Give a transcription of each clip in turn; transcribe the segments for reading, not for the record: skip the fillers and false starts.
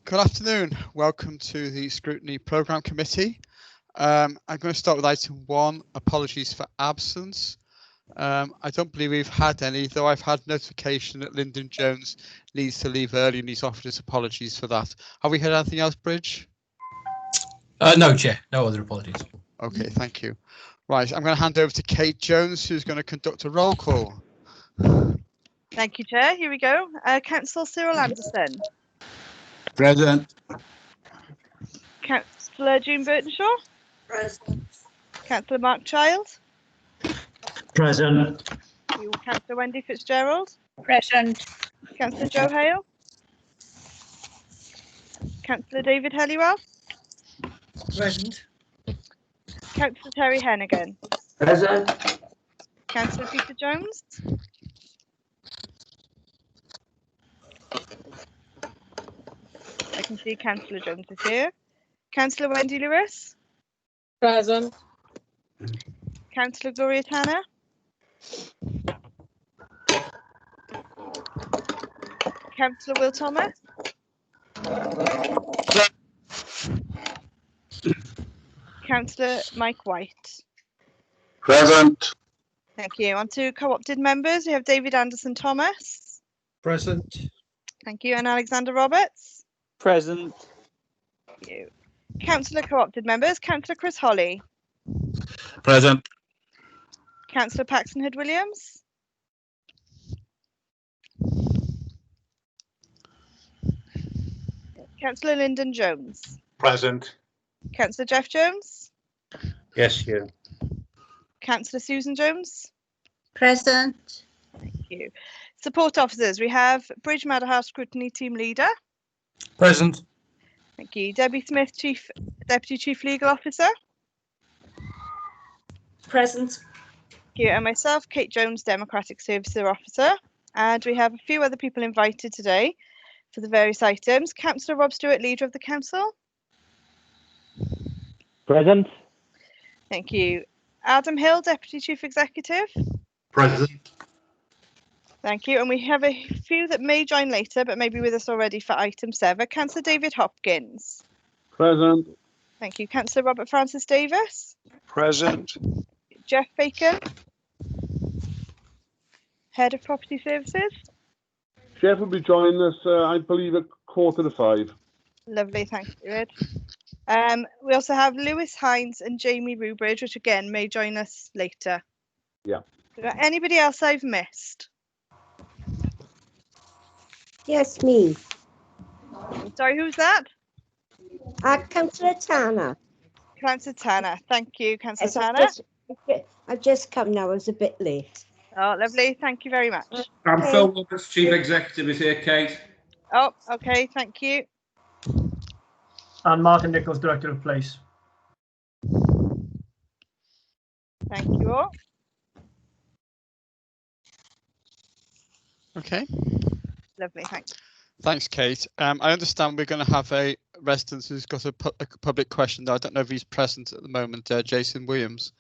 Good afternoon. Welcome to the Scrutiny Programme Committee. I'm going to start with item 1, apologies for absence. I don't believe we've had any, though I've had notification that Lyndon Jones needs to leave early and he's offered his apologies for that. Have we had anything else, Bridge? No, Chair. No other apologies. Okay, thank you. Right, I'm going to hand over to Kate Jones, who's going to conduct a roll call. Thank you, Chair. Here we go. Councillor Cyril Anderson. Present. Councillor June Burtonshaw. Present. Councillor Mark Child. Present. Councillor Wendy Fitzgerald. Present. Councillor Joe Hale. Councillor David Helliwell. Present. Councillor Terry Hennigan. Present. Councillor Peter Jones. I can see Councillor Jones is here. Councillor Wendy Lewis. Present. Councillor Gloria Tanner. Councillor Will Thomas. Councillor Mike White. Present. Thank you. On to co-opted members. We have David Anderson Thomas. Present. Thank you. And Alexander Roberts. Present. Thank you. Councillor co-opted members. Councillor Chris Holly. Present. Councillor Paxton Hood Williams. Councillor Lyndon Jones. Present. Councillor Jeff Jones. Yes, here. Councillor Susan Jones. Present. Thank you. Support officers. We have Bridge Madderhouse Scrutiny Team Leader. Present. Thank you. Debbie Smith, Deputy Chief Legal Officer. Present. Thank you. And myself, Kate Jones, Democratic Services Officer. And we have a few other people invited today for the various items. Councillor Rob Stewart, Leader of the Council. Present. Thank you. Adam Hill, Deputy Chief Executive. Present. Thank you. And we have a few that may join later, but may be with us already for item 7. Councillor David Hopkins. Present. Thank you. Councillor Robert Francis Davis. Present. Jeff Bacon. Head of Property Services. Jeff will be joining us, I believe, at 4:45. Lovely. Thank you, Ed. We also have Lewis Hines and Jamie Rubridge, which again may join us later. Yeah. Anybody else I've missed? Yes, me. Sorry, who's that? Councillor Tanner. Councillor Tanner. Thank you, Councillor Yes, Tanner. I've just come now. I was a bit late. Oh, lovely. Thank you very much. I'm Okay. Phil Roberts, Chief Executive, is here, Kate. Oh, okay. Thank you. And Martin Nichols, Director of Police. Thank you all. Okay. Lovely. Thanks. Thanks, Kate. I understand we're going to have a resident who's got a public question, though I don't know if he's present at the moment, Jason Williams.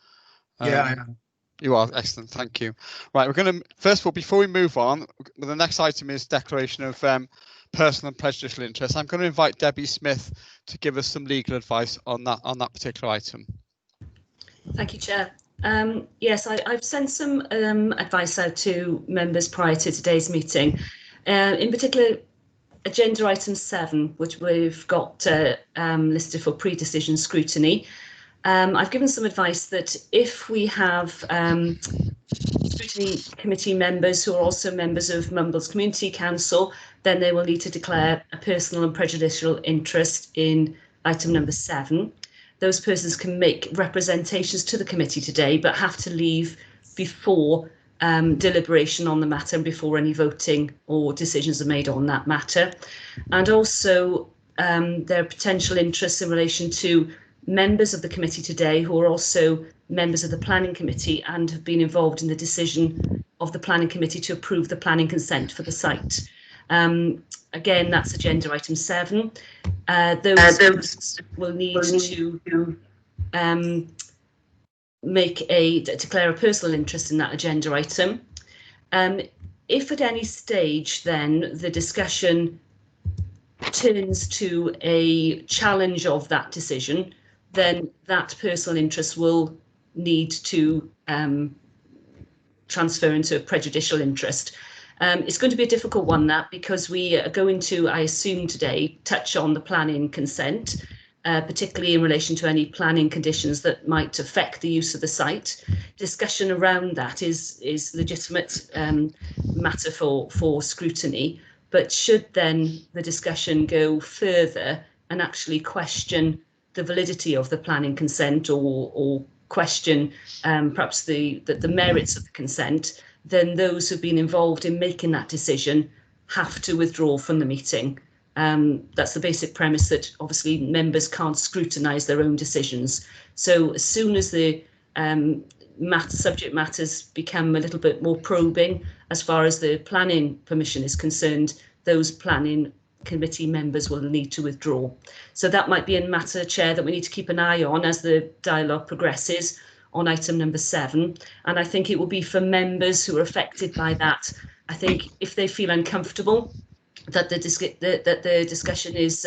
Yeah, I am. You are. Excellent. Thank you. Right, we're going to, first of all, before we move on, the next item is declaration of personal and prejudicial interest. I'm going to invite Debbie Smith to give us some legal advice on that particular item. Thank you, Chair. Yes, I've sent some advice out to members prior to today's meeting. In particular, agenda item 7, which we've got listed for pre-decision scrutiny. I've given some advice that if we have scrutiny committee members who are also members of Mumbles Community Council, then they will need to declare a personal and prejudicial interest in item number 7. Those persons can make representations to the committee today, but have to leave before deliberation on the matter and before any voting or decisions are made on that matter. And also there are potential interests in relation to members of the committee today who are also members of the planning committee and have been involved in the decision of the planning committee to approve the planning consent for the site. Again, that's agenda item 7. Those will need to declare a personal interest in that agenda item. If at any stage then the discussion turns to a challenge of that decision, then that personal interest will need to transfer into a prejudicial interest. It's going to be a difficult one, that, because we are going to, I assume today, touch on the planning consent, particularly in relation to any planning conditions that might affect the use of the site. Discussion around that is legitimate matter for scrutiny, but should then the discussion go further and actually question the validity of the planning consent, or question perhaps the merits of the consent, then those who've been involved in making that decision have to withdraw from the meeting. That's the basic premise, that obviously members can't scrutinise their own decisions. So as soon as the subject matters become a little bit more probing as far as the planning permission is concerned, those planning committee members will need to withdraw. So that might be a matter, Chair, that we need to keep an eye on as the dialogue progresses on item number 7. And I think it will be for members who are affected by that. I think if they feel uncomfortable that the discussion is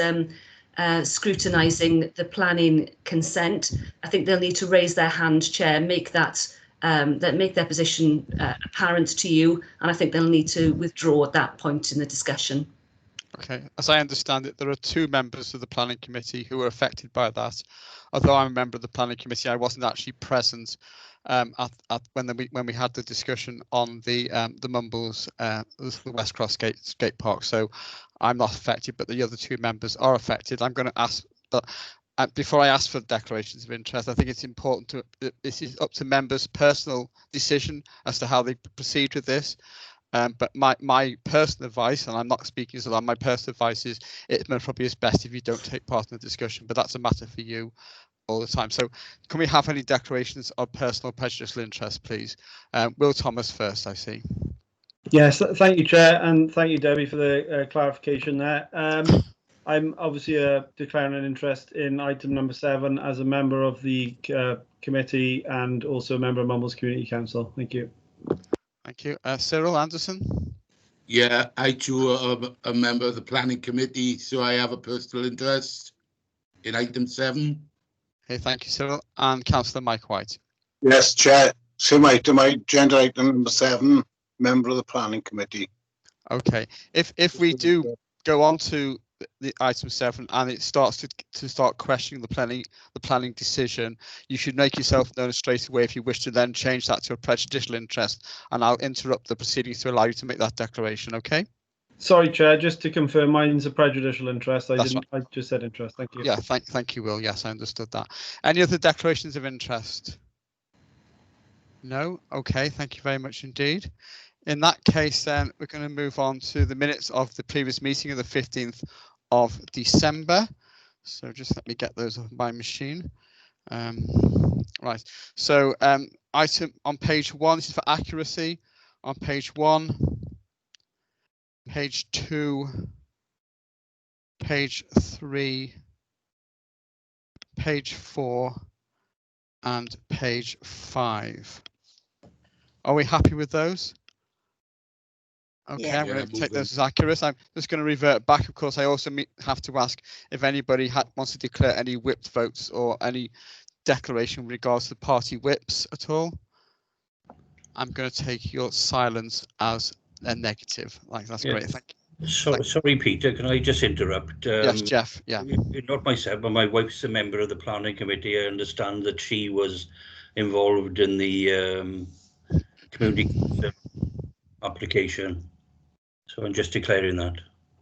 scrutinising the planning consent, I think they'll need to raise their hand, Chair, make their position apparent to you, and I think they'll need to withdraw at that point in the discussion. Okay, as I understand it, there are 2 members of the planning committee who were affected by that. Although I'm a member of the planning committee, I wasn't actually present when we had the discussion on the Mumbles, the West Cross skate park. So I'm not affected, but the other 2 members are affected. I'm going to ask, but before I ask for declarations of interest, I think it's important this is up to members' personal decision as to how they proceed with this. But my personal advice, and I'm not speaking as alarm, my personal advice is it probably is best if you don't take part in the discussion, but that's a matter for you all the time. So can we have any declarations of personal prejudicial interest, please? Will Thomas first, I see. Yes, thank you, Chair, and thank you, Debbie, for the clarification there. I'm obviously declaring an interest in item number 7 as a member of the committee and also a member of Mumbles Community Council. Thank you. Thank you. Cyril Anderson? Yeah, I too am a member of the planning committee, so I have a personal interest in item 7. Okay, thank you, Cyril. And Councillor Mike White? Yes, Chair. Same item, agenda item number 7, member of the planning committee. Okay, if we do go on to the item 7 and it starts to start questioning the planning decision, you should make yourself known straight away if you wish to then change that to a prejudicial interest, and I'll interrupt the proceedings to allow you to make that declaration. Okay. Sorry, Chair, just to confirm, mine's a prejudicial interest. I Right. just said interest. Thank you. Yeah, thank you, Will. Yes, I understood that. Any other declarations of interest? No. Okay, thank you very much indeed. In that case, then we're going to move on to the minutes of the previous meeting of the 15th of December. So just let me get those off my machine. Right. So item on page 1, this is for accuracy. On page 1, page 2, page 3, page 4, and page 5. Are we happy with those? Okay, yeah. I'm going to take those as accurate. I'm just going to revert back. Of course, I also have to ask if anybody wants to declare any whipped votes or any declaration with regards to party whips at all. I'm going to take your silence as a negative. That's great. Thank you. Sorry, Peter, can I just interrupt? Yes, Jeff. Yeah. Not myself, but my wife's a member of the planning committee. I understand that she was involved in the community application. So I'm just declaring that.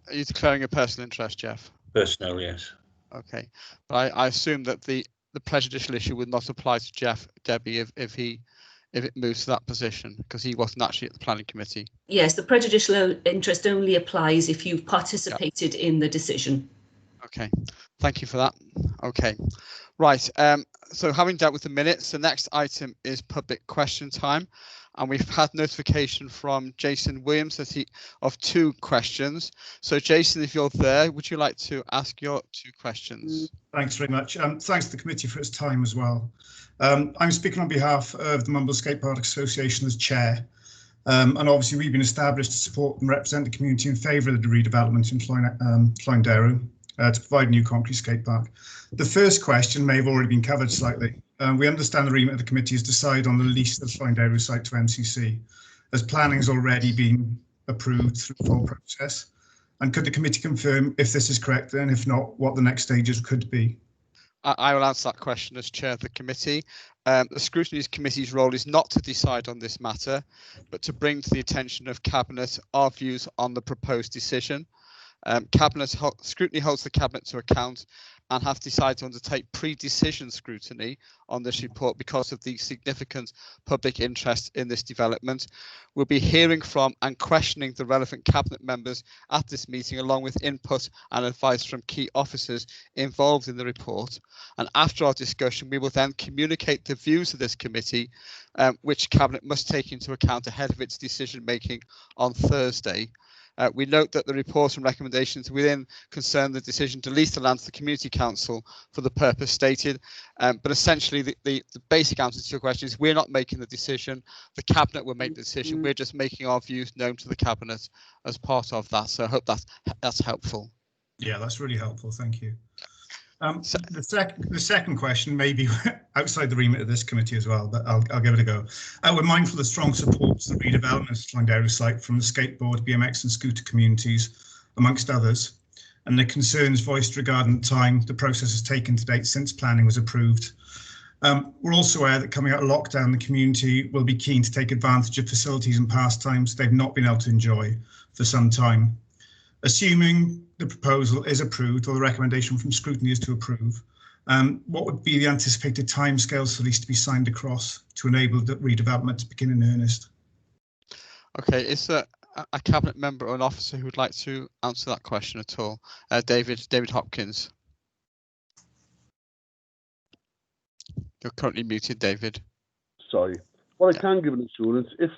Are you declaring a personal interest, Jeff? Personal, yes. Okay, but I assume that the prejudicial issue would not apply to Jeff, Debbie, if it moves to that position, because he wasn't actually at the planning committee. Yes, the prejudicial interest only applies if you've participated in the decision. Okay, thank you for that. Okay, right. So having dealt with the minutes, the next item is public question time. And we've had notification from Jason Williams of 2 questions. So Jason, if you're there, would you like to ask your 2 questions? Thanks very much. Thanks to the committee for its time as well. I'm speaking on behalf of the Mumbles Skate Park Association as chair. And obviously we've been established to support and represent the community in favour of the redevelopment in Llanderw to provide a new concrete skate park. The first question may have already been covered slightly. We understand the remit of the committee is decide on the lease of the Llanderw site to MCC, as planning has already been approved through the full process. And could the committee confirm if this is correct, and if not, what the next stages could be? I will answer that question as chair of the committee. The Scrutiny Committee's role is not to decide on this matter, but to bring to the attention of Cabinet our views on the proposed decision. Scrutiny holds the Cabinet to account and have decided to undertake pre-decision scrutiny on this report because of the significant public interest in this development. We'll be hearing from and questioning the relevant Cabinet members at this meeting, along with input and advice from key officers involved in the report. And after our discussion, we will then communicate the views of this committee, which Cabinet must take into account ahead of its decision making on Thursday. We note that the report and recommendations within concern the decision to lease the land to the Community Council for the purpose stated. But essentially, the basic answer to your question is we're not making the decision. The Cabinet will make the decision. We're just making our views known to the Cabinet as part of that. So I hope that's helpful. Yeah, that's really helpful. Thank you. The second question may be outside the remit of this committee as well, but I'll give it a go. We're mindful of strong support for the redevelopment of Llanderw site from the skateboard, BMX and scooter communities, amongst others, and the concerns voiced regarding the time the process has taken to date since planning was approved. We're also aware that coming out of lockdown, the community will be keen to take advantage of facilities and pastimes they've not been able to enjoy for some time. Assuming the proposal is approved, or the recommendation from Scrutiny is to approve, what would be the anticipated timescales for these to be signed across to enable the redevelopment to begin in earnest? Okay, is there a Cabinet member or an officer who would like to answer that question at all? David Hopkins. You're currently muted, David. Sorry. Well, I can give an assurance. If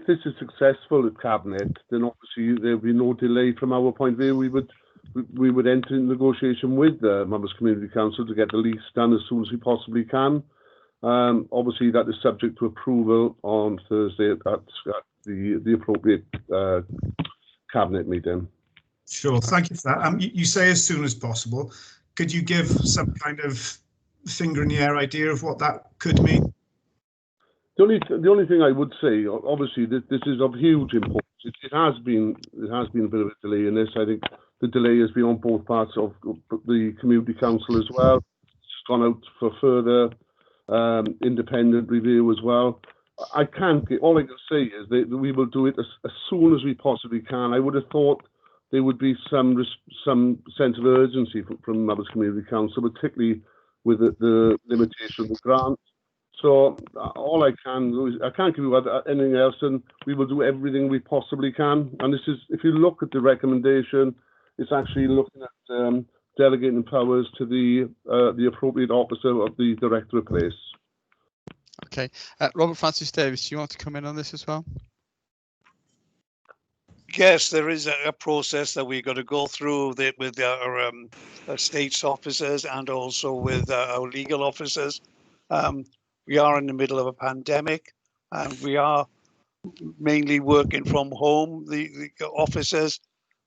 this is successful at Cabinet, then obviously there will be no delay from our point of view. We would enter into negotiation with the Members Community Council to get the lease done as soon as we possibly can. Obviously, that is subject to approval on Thursday at the appropriate Cabinet meeting. Sure, thank you for that. You say as soon as possible. Could you give some kind of finger in the air idea of what that could mean? The only thing I would say, obviously, this is of huge importance. It has been a bit of a delay in this. I think the delay has been on both parts of the Community Council as well. It's gone out for further independent review as well. All I can say is that we will do it as soon as we possibly can. I would have thought there would be some sense of urgency from Members Community Council, particularly with the limitation of the grant. So all I can do is I can't give you anything else, and we will do everything we possibly can. And this is, if you look at the recommendation, it's actually looking at delegating powers to the appropriate officer of the Director of Police. Okay, Robert Francis Davis, do you want to come in on this as well? Yes, there is a process that we've got to go through with our state's officers and also with our legal officers. We are in the middle of a pandemic, and we are mainly working from home, the officers,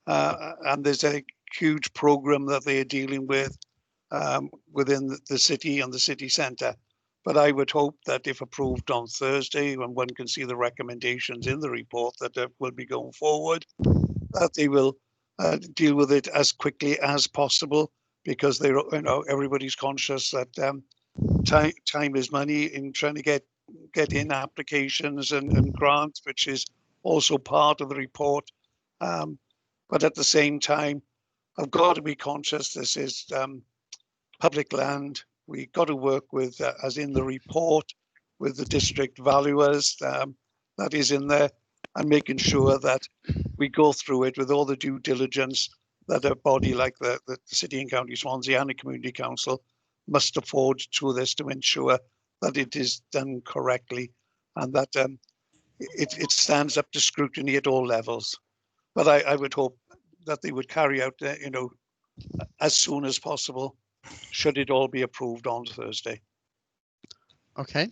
and there's a huge program that they are dealing with within the city and the city centre. But I would hope that if approved on Thursday, when one can see the recommendations in the report that will be going forward, that they will deal with it as quickly as possible, because they're, everybody's conscious that time is money in trying to get in applications and grants, which is also part of the report. But at the same time, I've got to be conscious this is public land. We've got to work with, as in the report, with the district valuers that is in there, and making sure that we go through it with all the due diligence that a body like the City and County Swansea and the Community Council must afford to this, to ensure that it is done correctly and that it stands up to scrutiny at all levels. But I would hope that they would carry out, as soon as possible, should it all be approved on Thursday. Okay,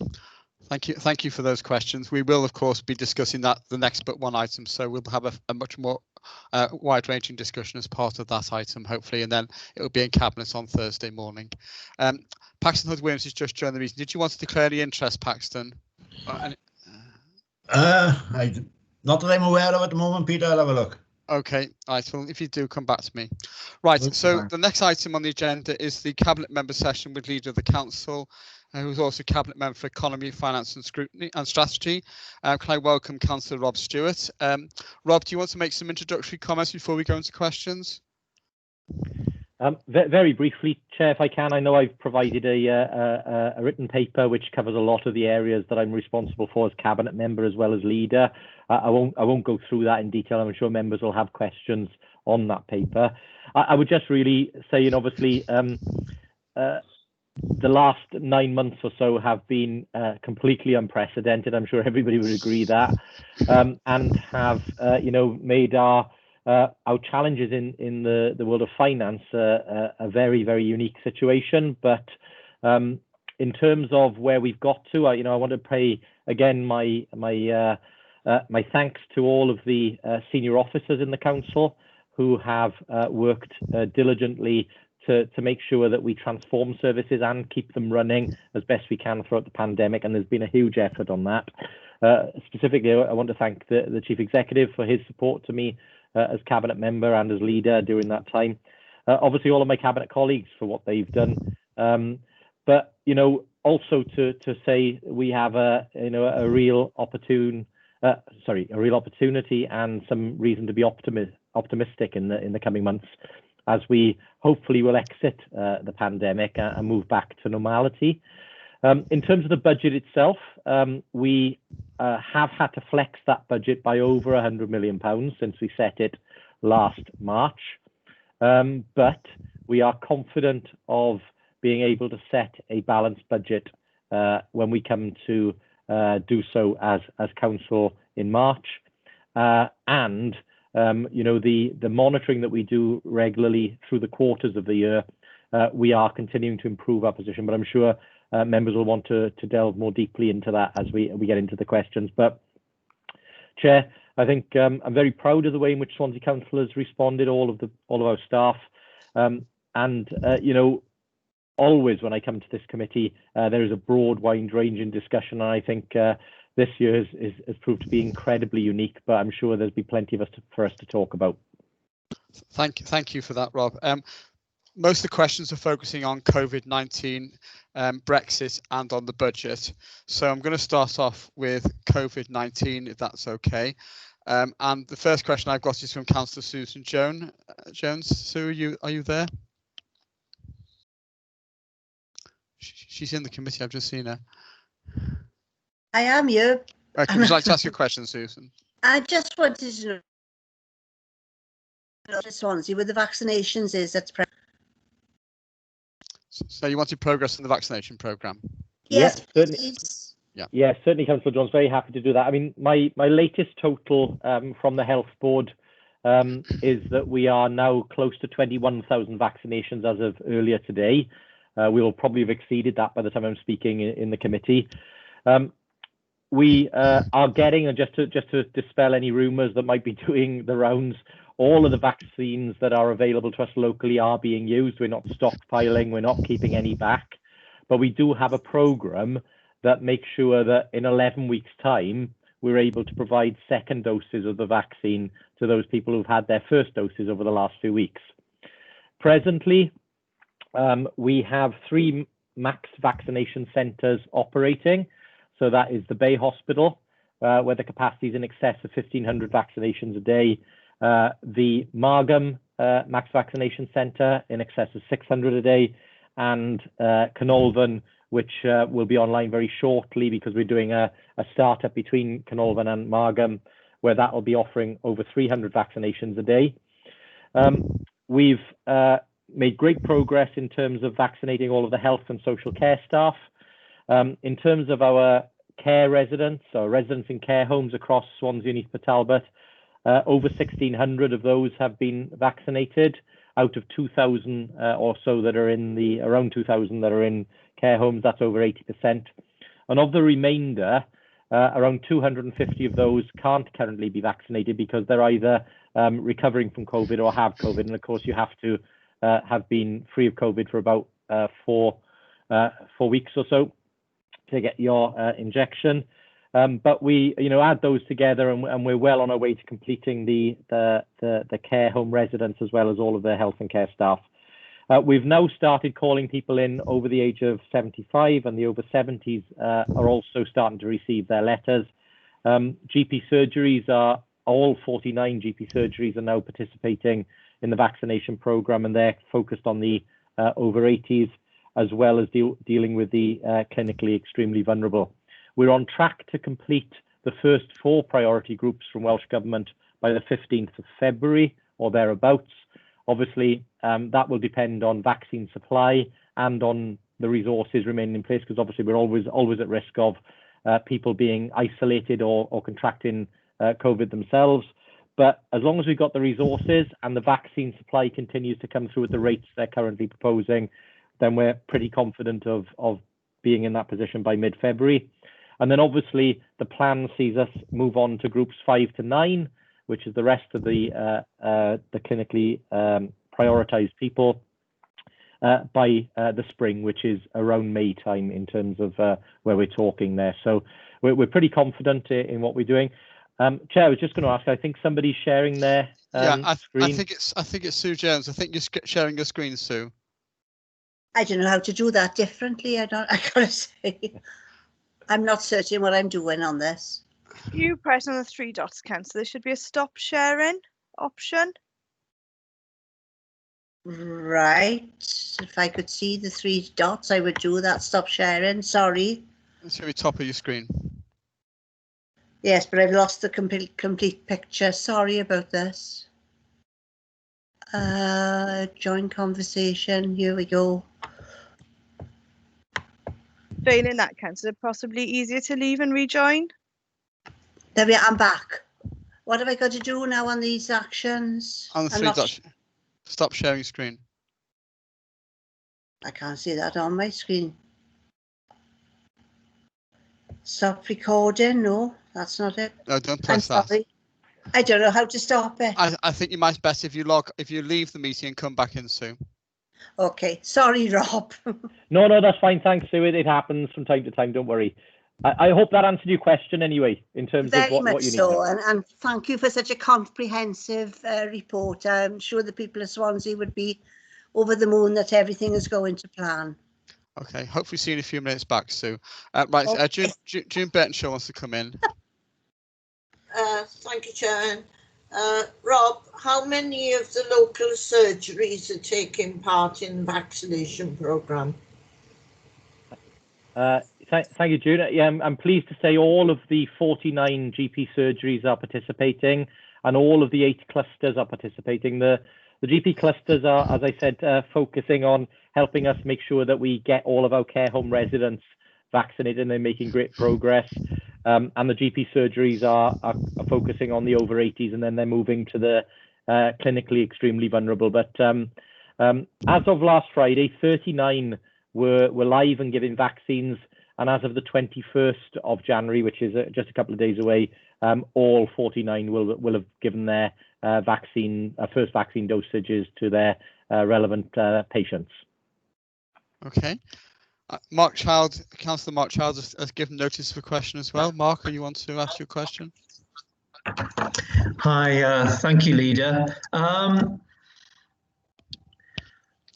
Thank you for those questions. We will, of course, be discussing that the next but one item, so we'll have a much more wide-ranging discussion as part of that item, hopefully, and then it will be in Cabinet on Thursday morning. Paxton Hood-Williams has just joined the meeting. Did you want to declare any interest, Paxton? Not that I'm aware of at the moment, Peter. I'll have a look. Okay, right. Well, if you do, come back to me. Right. So the next item on the agenda is the Cabinet member session with Leader of the Council, who's also Cabinet member for Economy, Finance and Scrutiny and Strategy. Can I welcome Councillor Rob Stewart? Rob, do you want to make some introductory comments before we go into questions? Very briefly, Chair, if I can. I know I've provided a written paper which covers a lot of the areas that I'm responsible for as Cabinet member as well as Leader. I won't go through that in detail. I'm sure members will have questions on that paper. I would just really say, and obviously, the last 9 months or so have been completely unprecedented. I'm sure everybody would agree that, and have made our challenges in the world of finance a very, very unique situation. But in terms of where we've got to, I want to pay again my thanks to all of the senior officers in the council who have worked diligently to make sure that we transform services and keep them running as best we can throughout the pandemic. And there's been a huge effort on that. Specifically, I want to thank the Chief Executive for his support to me as Cabinet member and as Leader during that time. Obviously, all of my Cabinet colleagues for what they've done. But also to say we have a real opportunity and some reason to be optimistic in the coming months, as we hopefully will exit the pandemic and move back to normality. In terms of the budget itself, we have had to flex that budget by over £100 million since we set it last March. But we are confident of being able to set a balanced budget when we come to do so as Council in March. And the monitoring that we do regularly through the quarters of the year, we are continuing to improve our position. But I'm sure members will want to delve more deeply into that as we get into the questions. But Chair, I think I'm very proud of the way in which Swansea Council has responded, all of our staff, always when I come to this committee, there is a broad, wide-ranging discussion, and I think this year has proved to be incredibly unique. But I'm sure there'll be plenty for us to talk about. Thank you for that, Rob. Most of the questions are focusing on COVID-19, Brexit and on the budget. So I'm going to start off with COVID-19, if that's okay. And the first question I've got is from Councillor Susan Jones. Sue, are you there? She's in the committee. I've just seen her. I am here. Would you like to ask your question, Susan? I just wanted to know Swansea with the vaccinations is that's So you wanted progress in the vaccination programme? Yes, certainly. Yeah, certainly, Councillor Jones. Very happy to do that. I mean, my latest total from the Health Board is that we are now close to 21,000 vaccinations as of earlier today. We will probably have exceeded that by the time I'm speaking in the committee. We are getting, and just to dispel any rumours that might be doing the rounds, all of the vaccines that are available to us locally are being used. We're not stockpiling, we're not keeping any back, but we do have a programme that makes sure that in 11 weeks' time, we're able to provide second doses of the vaccine to those people who've had their first doses over the last few weeks. Presently, we have 3 max vaccination centres operating. So that is the Bay Hospital, where the capacity is in excess of 1,500 vaccinations a day. The Margam Max Vaccination Centre in excess of 600 a day, and Canolvan, which will be online very shortly because we're doing a startup between Canolvan and Margam, where that will be offering over 300 vaccinations a day. We've made great progress in terms of vaccinating all of the health and social care staff. In terms of our care residents, or residents in care homes across Swansea and East Talbot, over 1,600 of those have been vaccinated out of 2,000 or so that are in around 2,000 that are in care homes. That's over 80%. And of the remainder, around 250 of those can't currently be vaccinated because they're either recovering from COVID or have COVID. And of course, you have to have been free of COVID for about 4 weeks or so to get your injection. But we, add those together, and we're well on our way to completing the care home residents as well as all of the health and care staff. We've now started calling people in over the age of 75, and the over 70s are also starting to receive their letters. GP surgeries are, all 49 GP surgeries are now participating in the vaccination program, and they're focused on the over 80s, as well as dealing with the clinically extremely vulnerable. We're on track to complete the first 4 priority groups from Welsh Government by the 15th of February or thereabouts. Obviously, that will depend on vaccine supply and on the resources remaining in place, because obviously we're always at risk of people being isolated or contracting COVID themselves. But as long as we've got the resources and the vaccine supply continues to come through at the rates they're currently proposing, then we're pretty confident of being in that position by mid-February. And then obviously the plan sees us move on to groups 5 to 9, which is the rest of the clinically prioritized people by the spring, which is around May time in terms of where we're talking there. So we're pretty confident in what we're doing. Chair, I was just going to ask, I think somebody's sharing their screen. I think it's Sue Jones. I think you're sharing your screen, Sue. I don't know how to do that differently. I gotta say, I'm not certain what I'm doing on this. If you press on the 3 dots, Councillor, there should be a stop sharing option. Right. If I could see the 3 dots, I would do that. Stop sharing. Sorry. It's at the top of your screen. Yes, but I've lost the complete picture. Sorry about this. Join conversation. Here we go. Failing that, Councillor, possibly easier to leave and rejoin. There we are. I'm back. What have I got to do now on these actions? On the 3 dots. Stop sharing screen. I can't see that on my screen. Stop recording. No, that's not it. No, don't press that. Sorry. I don't know how to stop it. I think you might best if you leave the meeting and come back in soon. Okay. Sorry, Rob. No, that's fine. Thanks, Sue. It happens from time to time. Don't worry. I hope that answered your question anyway, in terms of what you need. Very much so, and thank you for such a comprehensive report. I'm sure the people of Swansea would be over the moon that everything is going to plan. Okay, hopefully see you in a few minutes back, Sue. Right, June Burtonshaw wants to come in. Thank you, Chair. Rob, how many of the local surgeries are taking part in the vaccination programme? Thank you, June. Yeah, I'm pleased to say all of the 49 GP surgeries are participating, and all of the 8 clusters are participating. The GP clusters are, as I said, focusing on helping us make sure that we get all of our care home residents vaccinated, and they're making great progress. And the GP surgeries are focusing on the over 80s, and then they're moving to the clinically extremely vulnerable. But as of last Friday, 39 were live and giving vaccines. And as of the 21st of January, which is just a couple of days away, all 49 will have given their first vaccine dosages to their relevant patients. Okay. Councillor Mark Child has given notice of a question as well. Mark, you want to ask your question? Hi, thank you, Leader.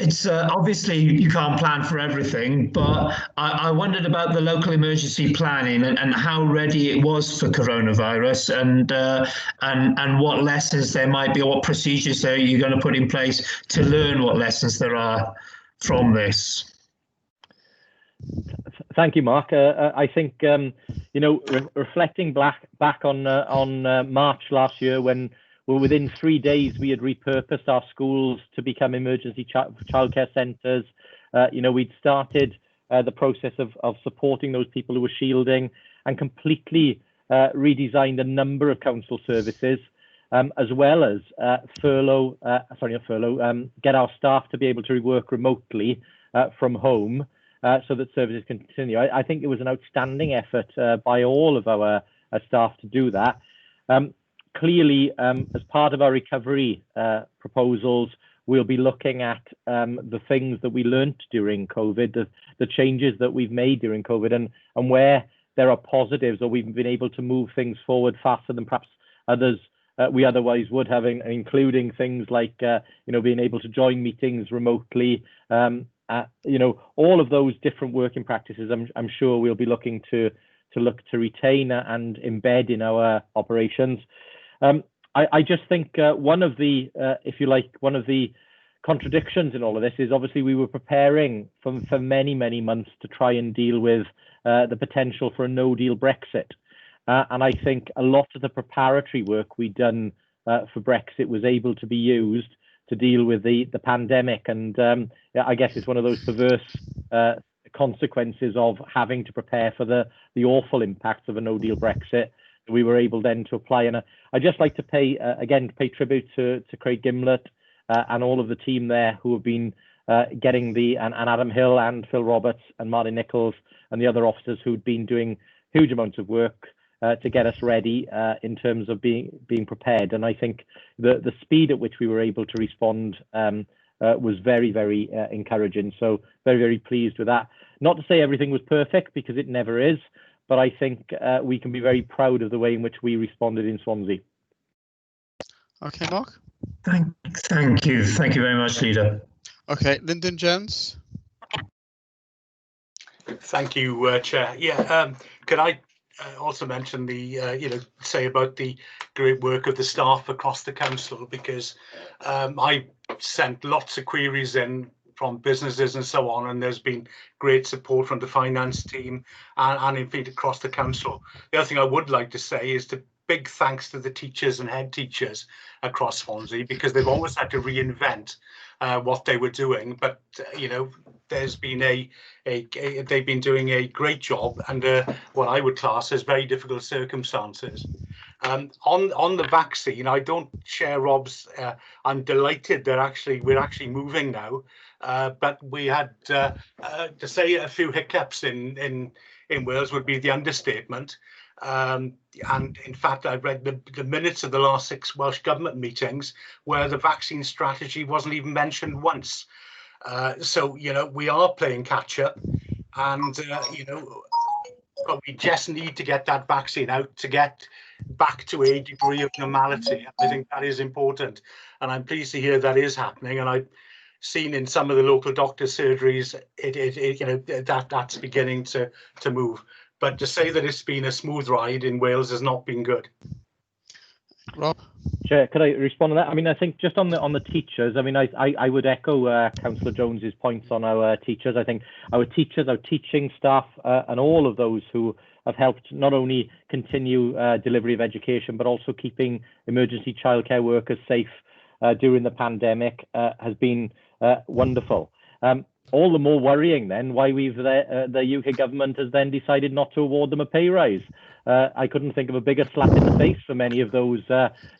It's obviously you can't plan for everything, but I wondered about the local emergency planning and how ready it was for coronavirus, and what lessons there might be, or what procedures are you going to put in place to learn what lessons there are from this. Thank you, Mark. I think reflecting back on March last year, when within 3 days we had repurposed our schools to become emergency childcare centres. We'd started the process of supporting those people who were shielding, and completely redesigned a number of council services, as well as get our staff to be able to work remotely from home. so that services can continue. I think it was an outstanding effort by all of our staff to do that. Clearly, as part of our recovery proposals, we'll be looking at the things that we learnt during COVID, the changes that we've made during COVID, and where there are positives or we've been able to move things forward faster than perhaps others we otherwise would have, including things like being able to join meetings remotely. All of those different working practices, I'm sure we'll be looking to look to retain and embed in our operations. I just think one of the, if you like, one of the contradictions in all of this is obviously we were preparing for many, many months to try and deal with the potential for a no-deal Brexit. And I think a lot of the preparatory work we'd done for Brexit was able to be used to deal with the pandemic. And I guess it's one of those perverse consequences of having to prepare for the awful impacts of a no-deal Brexit. We were able then to apply. And I'd just like to pay tribute to Craig Gimlett and all of the team there who have been getting and Adam Hill and Phil Roberts and Martin Nichols and the other officers who'd been doing huge amounts of work to get us ready in terms of being prepared. And I think the speed at which we were able to respond was very, very encouraging. So very, very pleased with that. Not to say everything was perfect, because it never is, but I think we can be very proud of the way in which we responded in Swansea. Okay, Mark. Thank you very much, Leader. Okay, Lyndon Jones. Thank you, Chair. Yeah, could I also mention say about the great work of the staff across the council, because I sent lots of queries in from businesses and so on, and there's been great support from the finance team and in fact across the council. The other thing I would like to say is to big thanks to the teachers and head teachers across Swansea, because they've always had to reinvent what they were doing, but there's been they've been doing a great job under what I would class as very difficult circumstances. On the vaccine, I don't share Rob's. I'm delighted that we're actually moving now, but we had to say a few hiccups in Wales would be the understatement. And in fact, I've read the minutes of the last 6 Welsh Government meetings where the vaccine strategy wasn't even mentioned once. So, we are playing catch up, and, but we just need to get that vaccine out to get back to a degree of normality. I think that is important, and I'm pleased to hear that is happening. And I've seen in some of the local doctors' surgeries, that's beginning to move. But to say that it's been a smooth ride in Wales has not been good. Rob? Chair, could I respond to that? I mean, I think just on the teachers, I mean, I would echo Councillor Jones's points on our teachers. I think our teachers, our teaching staff, and all of those who have helped not only continue delivery of education, but also keeping emergency childcare workers safe during the pandemic has been wonderful. All the more worrying then why the UK government has then decided not to award them a pay rise. I couldn't think of a bigger slap in the face for many of those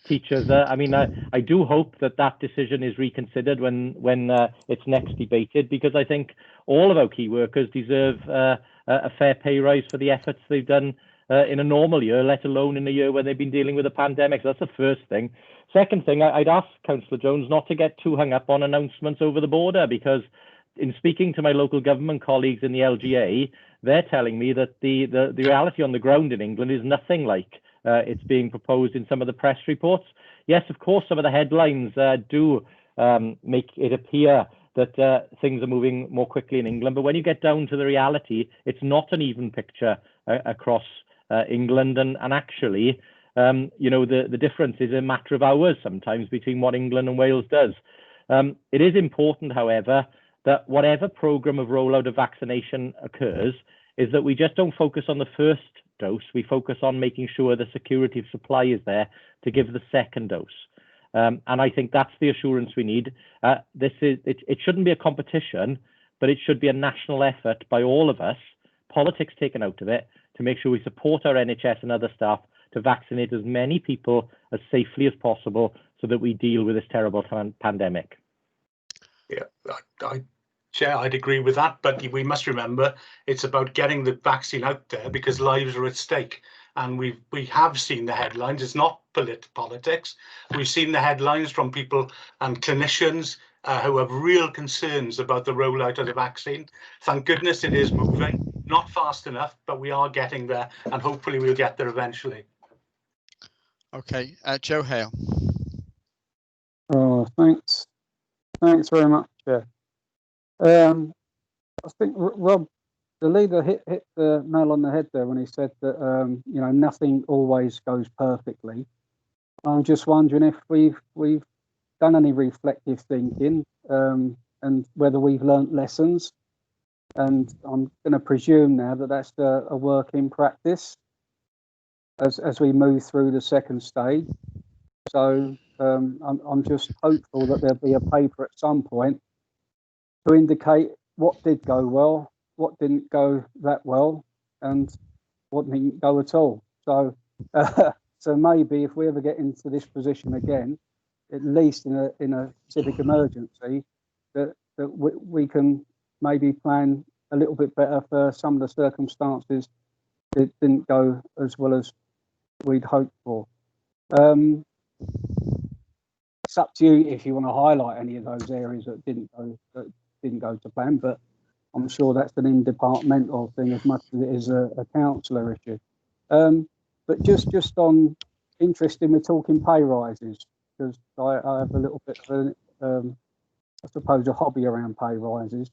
teachers. I mean, I do hope that decision is reconsidered when it's next debated, because I think all of our key workers deserve a fair pay rise for the efforts they've done in a normal year, let alone in a year where they've been dealing with a pandemic. So that's the first thing. Second thing, I'd ask Councillor Jones not to get too hung up on announcements over the border, because in speaking to my local government colleagues in the LGA, they're telling me that the reality on the ground in England is nothing like it's being proposed in some of the press reports. Yes, of course, some of the headlines do make it appear that things are moving more quickly in England, but when you get down to the reality, it's not an even picture across England, and actually, the difference is a matter of hours sometimes between what England and Wales does. It is important, however, that whatever programme of rollout of vaccination occurs, is that we just don't focus on the first dose, we focus on making sure the security of supply is there to give the second dose. And I think that's the assurance we need. It shouldn't be a competition, but it should be a national effort by all of us, politics taken out of it, to make sure we support our NHS and other staff to vaccinate as many people as safely as possible so that we deal with this terrible pandemic. Yeah, I Chair, I'd agree with that, but we must remember it's about getting the vaccine out there because lives are at stake. And we have seen the headlines. It's not politics. We've seen the headlines from people and clinicians who have real concerns about the rollout of the vaccine. Thank goodness it is moving, not fast enough, but we are getting there, and hopefully we'll get there eventually. Okay, Joe Hale. Oh, thanks. Thanks very much, Chair. I think Rob, the leader, hit the nail on the head there when he said that you know, nothing always goes perfectly. I'm just wondering if we've done any reflective thinking and whether we've learnt lessons. And I'm going to presume now that that's a work in practice as we move through the second stage. So I'm just hopeful that there'll be a paper at some point to indicate what did go well, what didn't go that well, and what didn't go at all. So, so maybe if we ever get into this position again, at least in a civic emergency, that we can maybe plan a little bit better for some of the circumstances that didn't go as well as we'd hoped for. It's up to you if you want to highlight any of those areas that didn't go to plan, but I'm sure that's an interdepartmental thing as much as it is a councillor issue. But just on interesting, we're talking pay rises, because I have a little bit of I suppose a hobby around pay rises.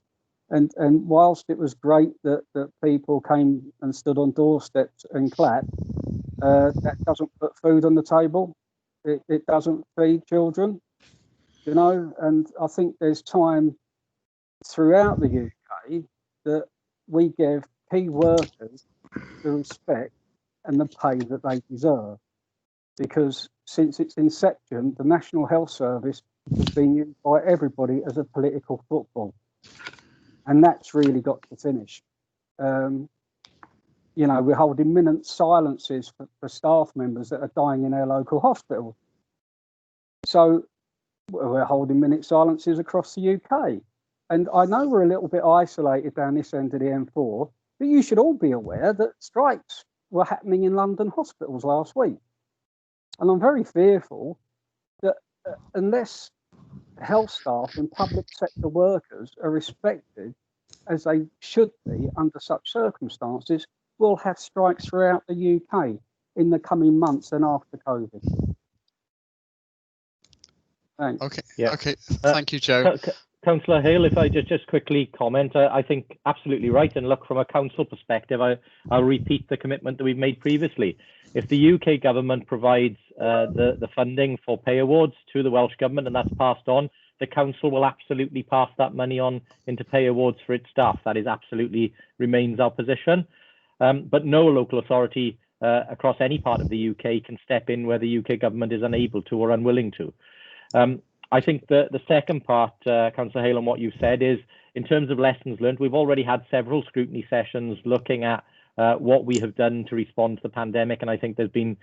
And whilst it was great that people came and stood on doorsteps and clapped, that doesn't put food on the table. It doesn't feed children, you know, and I think there's time throughout the UK that we give key workers the respect and the pay that they deserve. Because since its inception, the National Health Service has been used by everybody as a political football. And that's really got to finish. You know, we're holding minute silences for staff members that are dying in their local hospital. So we're holding minute silences across the UK. And I know we're a little bit isolated down this end of the M4, but you should all be aware that strikes were happening in London hospitals last week. And I'm very fearful that unless health staff and public sector workers are respected as they should be under such circumstances, we'll have strikes throughout the UK in the coming months and after COVID. Thanks. Okay. Yeah. Okay. Thank you, Joe. Councillor Hale, if I just quickly comment, I think absolutely right. And look, from a council perspective, I'll repeat the commitment that we've made previously. If the UK government provides the funding for pay awards to the Welsh government and that's passed on, the council will absolutely pass that money on into pay awards for its staff. That is absolutely remains our position. But no local authority across any part of the UK can step in where the UK government is unable to or unwilling to. I think the second part, Councillor Hale, on what you've said is, in terms of lessons learned, we've already had several scrutiny sessions looking at what we have done to respond to the pandemic, and I think there's been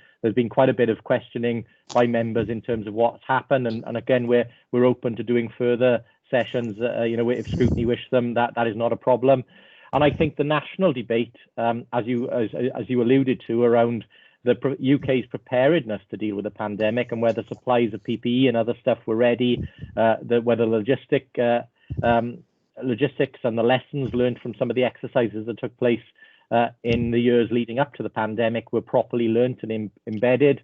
quite a bit of questioning by members in terms of what's happened. And again, we're open to doing further sessions. You know, if scrutiny wish them, that is not a problem. And I think the national debate, as you alluded to, around the UK's preparedness to deal with the pandemic and whether supplies of PPE and other stuff were ready, whether logistics and the lessons learned from some of the exercises that took place in the years leading up to the pandemic were properly learnt and embedded.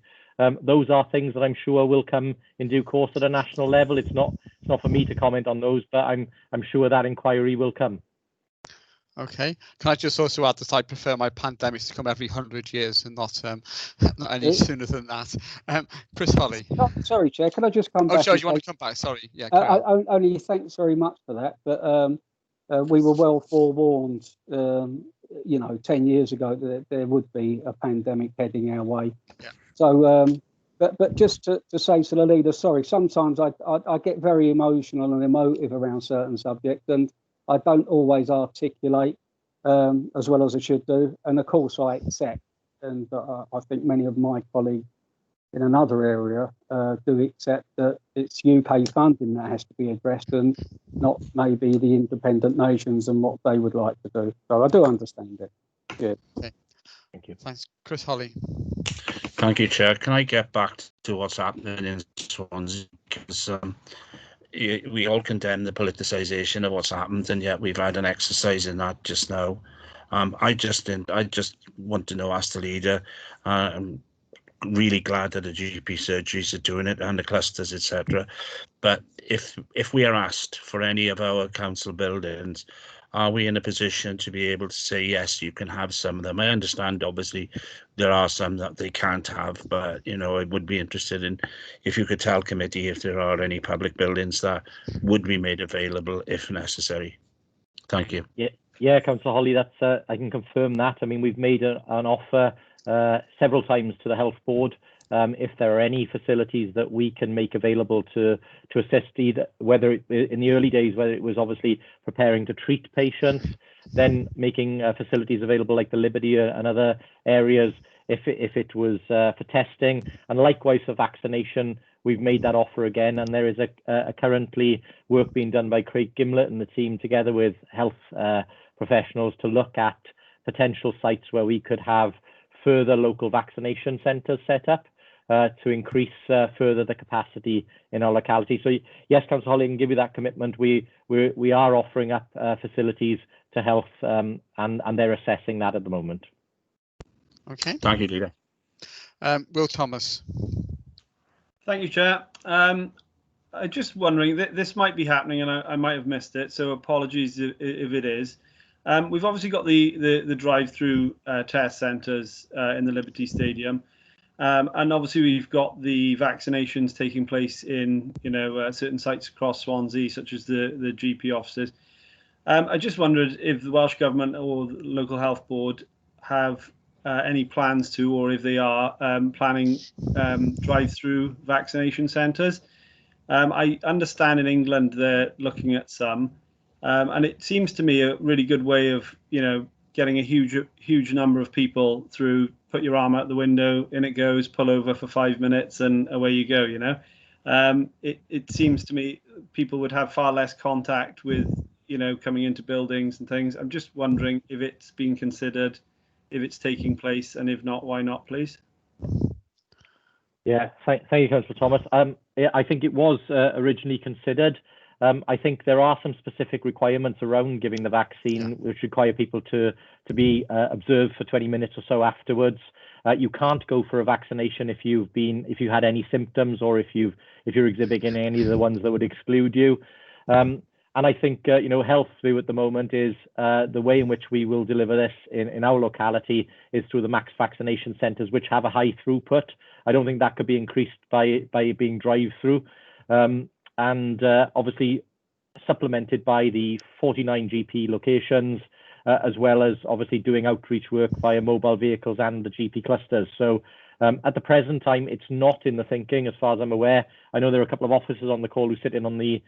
Those are things that I'm sure will come in due course at a national level. It's not for me to comment on those, but I'm sure that inquiry will come. Okay. Can I just also add that I prefer my pandemics to come every 100 years and not any sooner than that. Chris Holly. Oh, sorry, Chair. Can I just come back? Oh, sorry, you want to come back? Sorry. Yeah. Only thanks very much for that. But we were well forewarned, you know, 10 years ago that there would be a pandemic heading our way. Yeah. So, but just to say to the leader, sorry, sometimes I get very emotional and emotive around certain subjects, and I don't always articulate as well as I should do. And of course I accept, and I think many of my colleagues in another area do accept that it's UK funding that has to be addressed and not maybe the independent nations and what they would like to do. So I do understand it. Yeah. Okay. Thank you. Thanks. Chris Holly. Thank you, Chair. Can I get back to what's happening in Swansea? Because we all condemn the politicisation of what's happened, and yet we've had an exercise in that just now. I just want to know, as the leader, I'm really glad that the GP surgeries are doing it and the clusters, etc. But if we are asked for any of our council buildings, are we in a position to be able to say, yes, you can have some of them? I understand, obviously, there are some that they can't have, but, you know, I would be interested in if you could tell committee if there are any public buildings that would be made available if necessary. Thank you. Yeah, Councillor Holly, that's I can confirm that. I mean, we've made an offer several times to the Health Board if there are any facilities that we can make available to assist, either whether in the early days, whether it was obviously preparing to treat patients, then making facilities available like the Liberty and other areas if it was for testing, and likewise for vaccination. We've made that offer again, and there is a currently work being done by Craig Gimlett and the team together with health professionals to look at potential sites where we could have further local vaccination centres set up to increase further the capacity in our locality. So yes, Councillor Holly, I can give you that commitment. We are offering up facilities to health, and they're assessing that at the moment. Okay. Thank you, Leader. Will Thomas. Thank you, Chair. I'm just wondering, this might be happening and I might have missed it, so apologies if it is. We've obviously got the drive-through test centres in the Liberty Stadium, and obviously we've got the vaccinations taking place in certain sites across Swansea, such as the GP offices. I just wondered if the Welsh Government or the local health board have any plans to, or if they are planning drive-through vaccination centres. I understand in England they're looking at some, and it seems to me a really good way of getting a huge number of people through. Put your arm out the window, in it goes, pull over for 5 minutes, and away you go. It seems to me people would have far less contact with coming into buildings and things. I'm just wondering if it's been considered, if it's taking place, and if not, why not, please? Yeah, thank you, Councillor Thomas. I think it was originally considered. I think there are some specific requirements around giving the vaccine, which require people to be observed for 20 minutes or so afterwards. You can't go for a vaccination if you had any symptoms, or if you're exhibiting any of the ones that would exclude you. And I think Health View at the moment is the way in which we will deliver this in our locality is through the max vaccination centres, which have a high throughput. I don't think that could be increased by being drive-through. And obviously supplemented by the 49 GP locations, as well as obviously doing outreach work via mobile vehicles and the GP clusters. So at the present time, it's not in the thinking, as far as I'm aware. I know there are a couple of officers on the call who sit in on the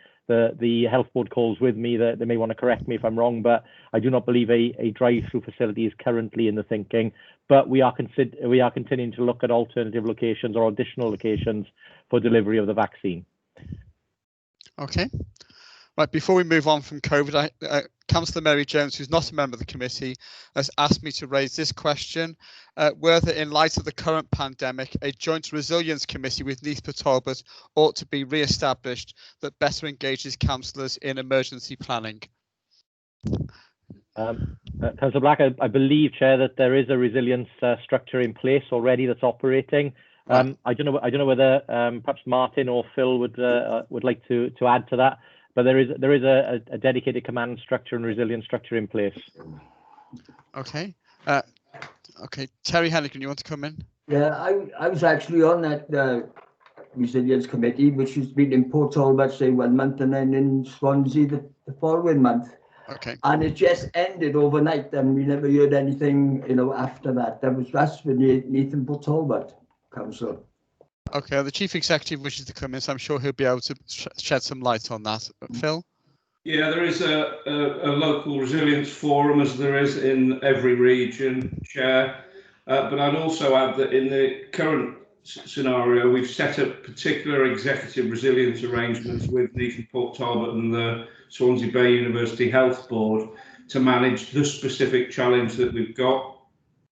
health board calls with me. That they may want to correct me if I'm wrong, but I do not believe a drive-through facility is currently in the thinking. But we are continuing to look at alternative locations or additional locations for delivery of the vaccine. Okay. Right, before we move on from COVID, Councillor Mary Jones, who's not a member of the committee, has asked me to raise this question, whether in light of the current pandemic, a joint resilience committee with Neath Talbot ought to be re-established that better engages councillors in emergency planning. Councillor Black, I believe, Chair, that there is a resilience structure in place already that's operating. I don't know whether perhaps Martin or Phil would like to add to that, but there is a dedicated command structure and resilience structure in place. Okay. Okay, Terry Hennigan, you want to come in? Yeah, I was actually on that resilience committee, which has been in Port Talbot, say 1 month, and then in Swansea the following month. Okay. And it just ended overnight, and we never heard anything, after that. That's for Nathan Port Talbot Council. Okay, the Chief Executive wishes to come in, so I'm sure he'll be able to shed some light on that. Phil? Yeah, there is a local resilience forum, as there is in every region, Chair. But I'd also add that in the current scenario, we've set up particular executive resilience arrangements with Neath Port Talbot and the Swansea Bay University Health Board to manage the specific challenge that we've got.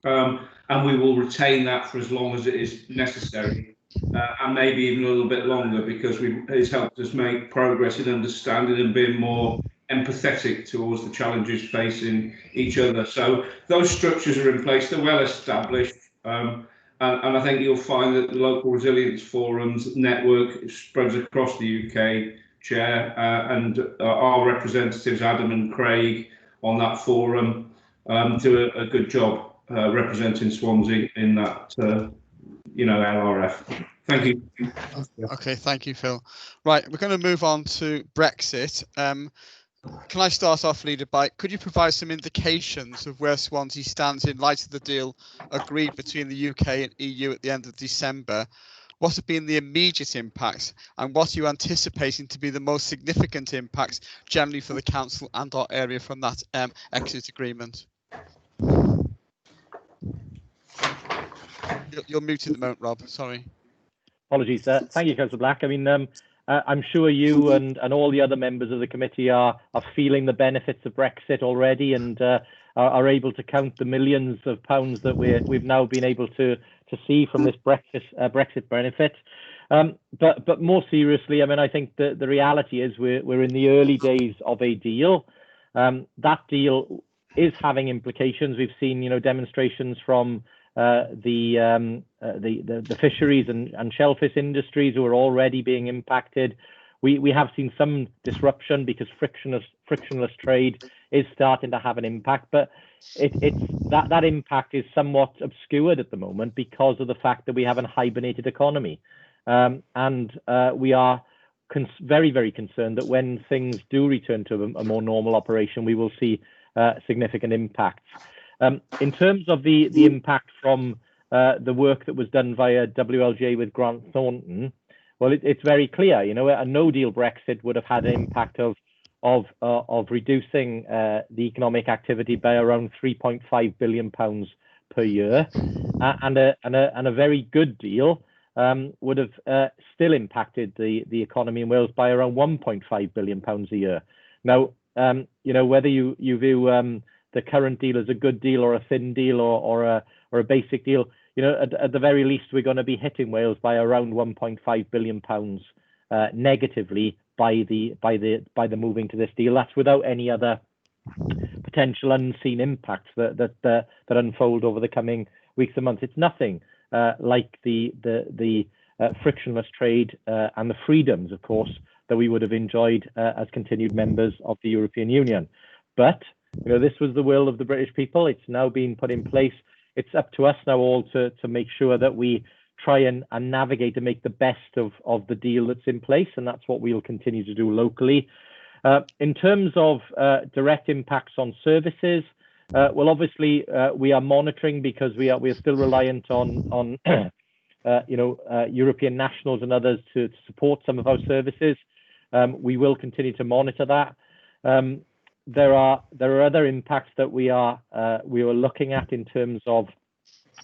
And we will retain that for as long as it is necessary, and maybe even a little bit longer, because it's helped us make progress in understanding and being more empathetic towards the challenges facing each other. So those structures are in place, they're well established, and I think you'll find that the local resilience forums network spreads across the UK, Chair, and our representatives, Adam and Craig, on that forum do a good job representing Swansea in that, LRF. Thank you. Okay, thank you, Phil. Right, we're going to move on to Brexit. Can I start off, Leader, could you provide some indications of where Swansea stands in light of the deal agreed between the UK and EU at the end of December? What have been the immediate impacts, and what are you anticipating to be the most significant impacts generally for the Council and our area from that exit agreement? You're muted at the moment, Rob. Sorry. Apologies. Thank you, Councillor Black. I mean, I'm sure you and all the other members of the committee are feeling the benefits of Brexit already, and are able to count the millions of pounds that we've now been able to see from this Brexit benefit. But more seriously, I mean, I think the reality is we're in the early days of a deal. That deal is having implications. We've seen, demonstrations from the fisheries and shellfish industries who are already being impacted. We have seen some disruption because frictionless trade is starting to have an impact, but that impact is somewhat obscured at the moment because of the fact that we have a hibernated economy, and we are very, very concerned that when things do return to a more normal operation, we will see significant impacts. In terms of the impact from the work that was done via WLJ with Grant Thornton, well, it's very clear. A no-deal Brexit would have had an impact of reducing the economic activity by around £3.5 billion per year, and a very good deal would have still impacted the economy in Wales by around £1.5 billion a year. Now, whether you view the current deal as a good deal or a thin deal or a basic deal, at the very least, we're going to be hitting Wales by around £1.5 billion negatively by the moving to this deal. That's without any other potential unseen impacts that unfold over the coming weeks and months. It's nothing like the frictionless trade and the freedoms, of course, that we would have enjoyed as continued members of the European Union. But this was the will of the British people. It's now been put in place. It's up to us now all to make sure that we try and navigate and make the best of the deal that's in place, and that's what we'll continue to do locally. In terms of direct impacts on services, well, obviously we are monitoring because we are still reliant on European nationals and others to support some of our services. We will continue to monitor that. There are other impacts that we are looking at in terms of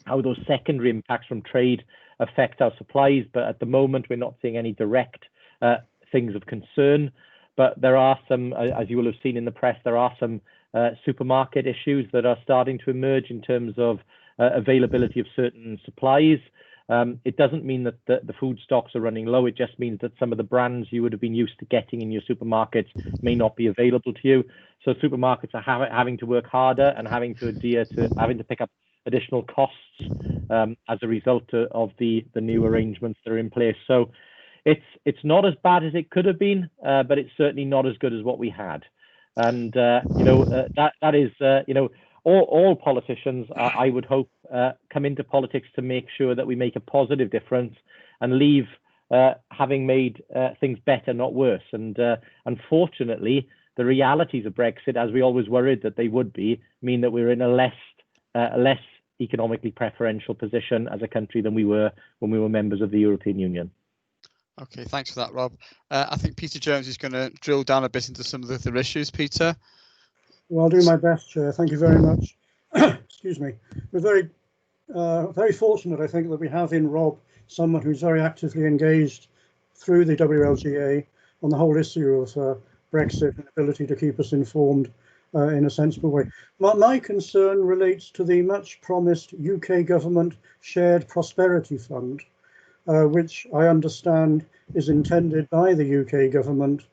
how those secondary impacts from trade affect our supplies, but at the moment we're not seeing any direct things of concern. But there are some, as you will have seen in the press, there are some supermarket issues that are starting to emerge in terms of availability of certain supplies. It doesn't mean that the food stocks are running low. It just means that some of the brands you would have been used to getting in your supermarkets may not be available to you. So supermarkets are having to work harder and having to pick up additional costs as a result of the new arrangements that are in place. So it's not as bad as it could have been, but it's certainly not as good as what we had. And that is all politicians, I would hope, come into politics to make sure that we make a positive difference and leave having made things better, not worse. And unfortunately, the realities of Brexit, as we always worried that they would be, mean that we're in a less economically preferential position as a country than we were when we were members of the European Union. Okay, thanks for that, Rob. I think Peter Jones is going to drill down a bit into some of the other issues. Peter? Well, I'll do my best, Chair. Thank you very much. Excuse me. We're very very fortunate, I think, that we have in Rob someone who's very actively engaged through the WLGA on the whole issue of Brexit and ability to keep us informed in a sensible way. My concern relates to the much promised UK government shared prosperity fund, which I understand is intended by the UK government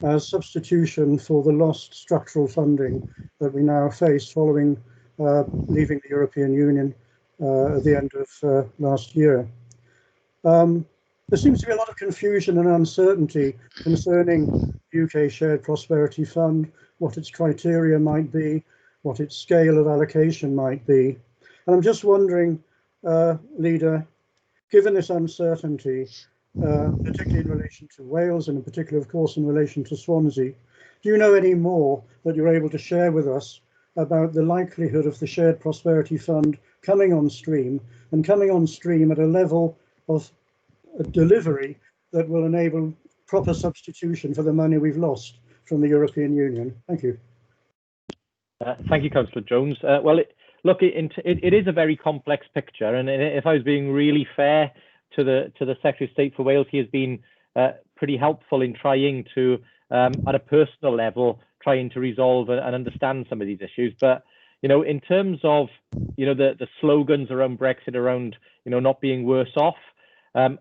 as substitution for the lost structural funding that we now face following leaving the European Union at the end of last year. There seems to be a lot of confusion and uncertainty concerning the UK Shared Prosperity Fund, what its criteria might be, what its scale of allocation might be. And I'm just wondering, Leader, given this uncertainty, particularly in relation to Wales and in particular, of course, in relation to Swansea, do you know any more that you're able to share with us about the likelihood of the Shared Prosperity Fund coming on stream and coming on stream at a level of delivery that will enable proper substitution for the money we've lost from the European Union? Thank you. Thank you, Councillor Jones. Well, it is a very complex picture, and if I was being really fair to the Secretary of State for Wales, he has been pretty helpful in trying to, at a personal level, trying to resolve and understand some of these issues. But in terms of the slogans around Brexit, around not being worse off,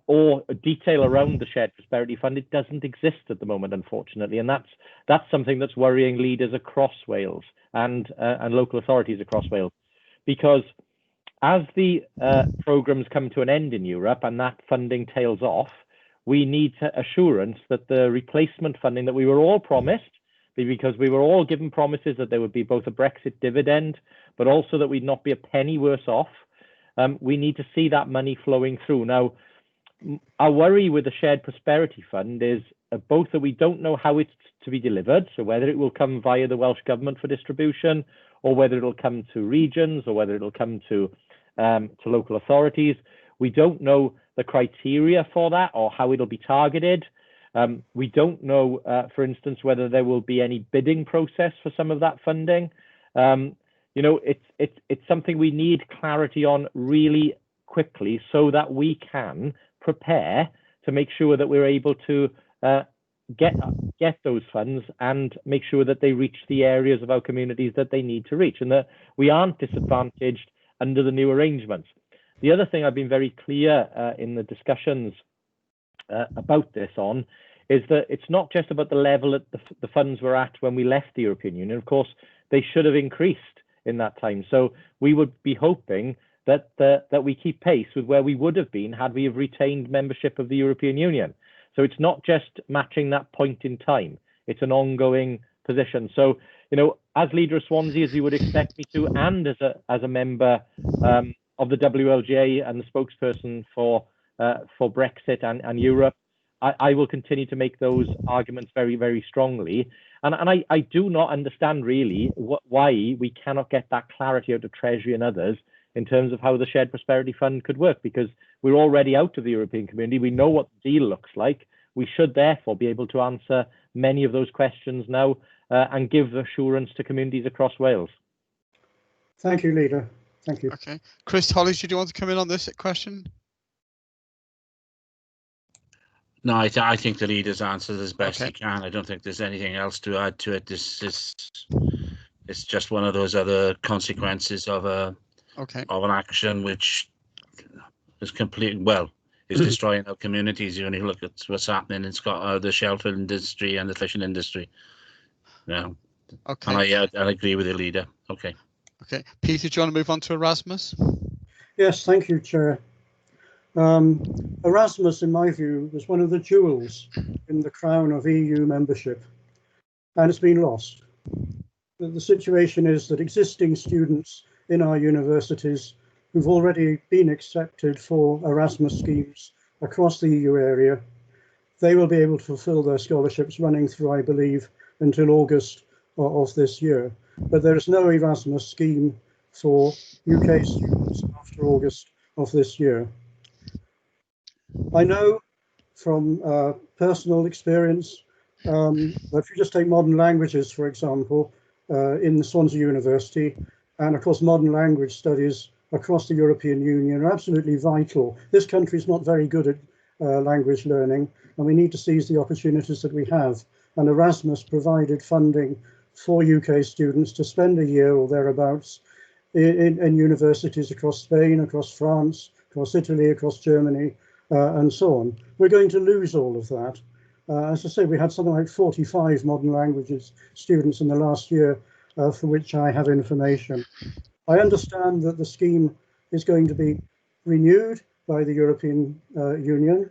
or detail around the Shared Prosperity Fund, it doesn't exist at the moment, unfortunately, and that's something that's worrying leaders across Wales and local authorities across Wales, because as the programmes come to an end in Europe and that funding tails off, we need assurance that the replacement funding that we were all promised, because we were all given promises that there would be both a Brexit dividend, but also that we'd not be a penny worse off. We need to see that money flowing through. Now, our worry with the Shared Prosperity Fund is both that we don't know how it's to be delivered, so whether it will come via the Welsh Government for distribution, or whether it'll come to regions, or whether it'll come to local authorities. We don't know the criteria for that or how it'll be targeted. We don't know, for instance, whether there will be any bidding process for some of that funding. It's something we need clarity on really quickly so that we can prepare to make sure that we're able to get those funds and make sure that they reach the areas of our communities that they need to reach, and that we aren't disadvantaged under the new arrangements. The other thing I've been very clear in the discussions about this on is that it's not just about the level that the funds were at when we left the European Union. Of course, they should have increased in that time. So we would be hoping that we keep pace with where we would have been had we have retained membership of the European Union. So it's not just matching that point in time. It's an ongoing position. So, as leader of Swansea, as you would expect me to, and as a member of the WLGA and the spokesperson for Brexit and Europe, I will continue to make those arguments very, very strongly. And I do not understand really why we cannot get that clarity out of Treasury and others in terms of how the Shared Prosperity Fund could work, because we're already out of the European community. We know what the deal looks like. We should therefore be able to answer many of those questions now and give assurance to communities across Wales. Thank you, Leader. Thank you. Okay. Chris Hollis, do you want to come in on this question? No, I think the leader's answered as best he can. I don't think there's anything else to add to it. It's just one of those other consequences of an action which is is destroying our communities. You only look at what's happening in Scotland, the shellfish industry and the fishing industry. Yeah. Okay. And I agree with the leader. Okay. Okay. Peter, do you want to move on to Erasmus? Yes, thank you, Chair. Erasmus, in my view, was one of the jewels in the crown of EU membership, and it's been lost. The situation is that existing students in our universities who've already been accepted for Erasmus schemes across the EU area, they will be able to fulfil their scholarships running through, I believe, until August of this year. But there is no Erasmus scheme for UK students after August of this year. I know from personal experience that if you just take modern languages, for example, in Swansea University, and of course modern language studies across the European Union are absolutely vital. This country is not very good at language learning, and we need to seize the opportunities that we have. And Erasmus provided funding for UK students to spend a year or thereabouts in universities across Spain, across France, across Italy, across Germany, and so on. We're going to lose all of that. As I say, we had something like 45 modern languages students in the last year, for which I have information. I understand that the scheme is going to be renewed by the European Union,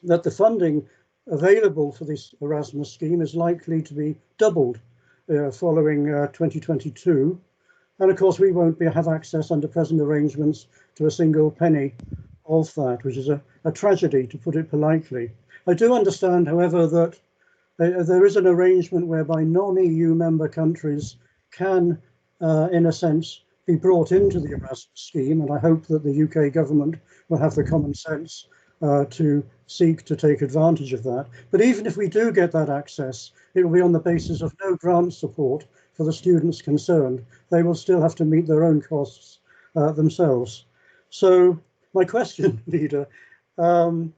that the funding available for this Erasmus scheme is likely to be doubled following 2022. And of course, we won't have access under present arrangements to a single penny of that, which is a tragedy, to put it politely. I do understand, however, that there is an arrangement whereby non-EU member countries can, in a sense, be brought into the Erasmus scheme, and I hope that the UK government will have the common sense to seek to take advantage of that. But even if we do get that access, it will be on the basis of no grant support for the students concerned. They will still have to meet their own costs themselves. So my question, Leader, in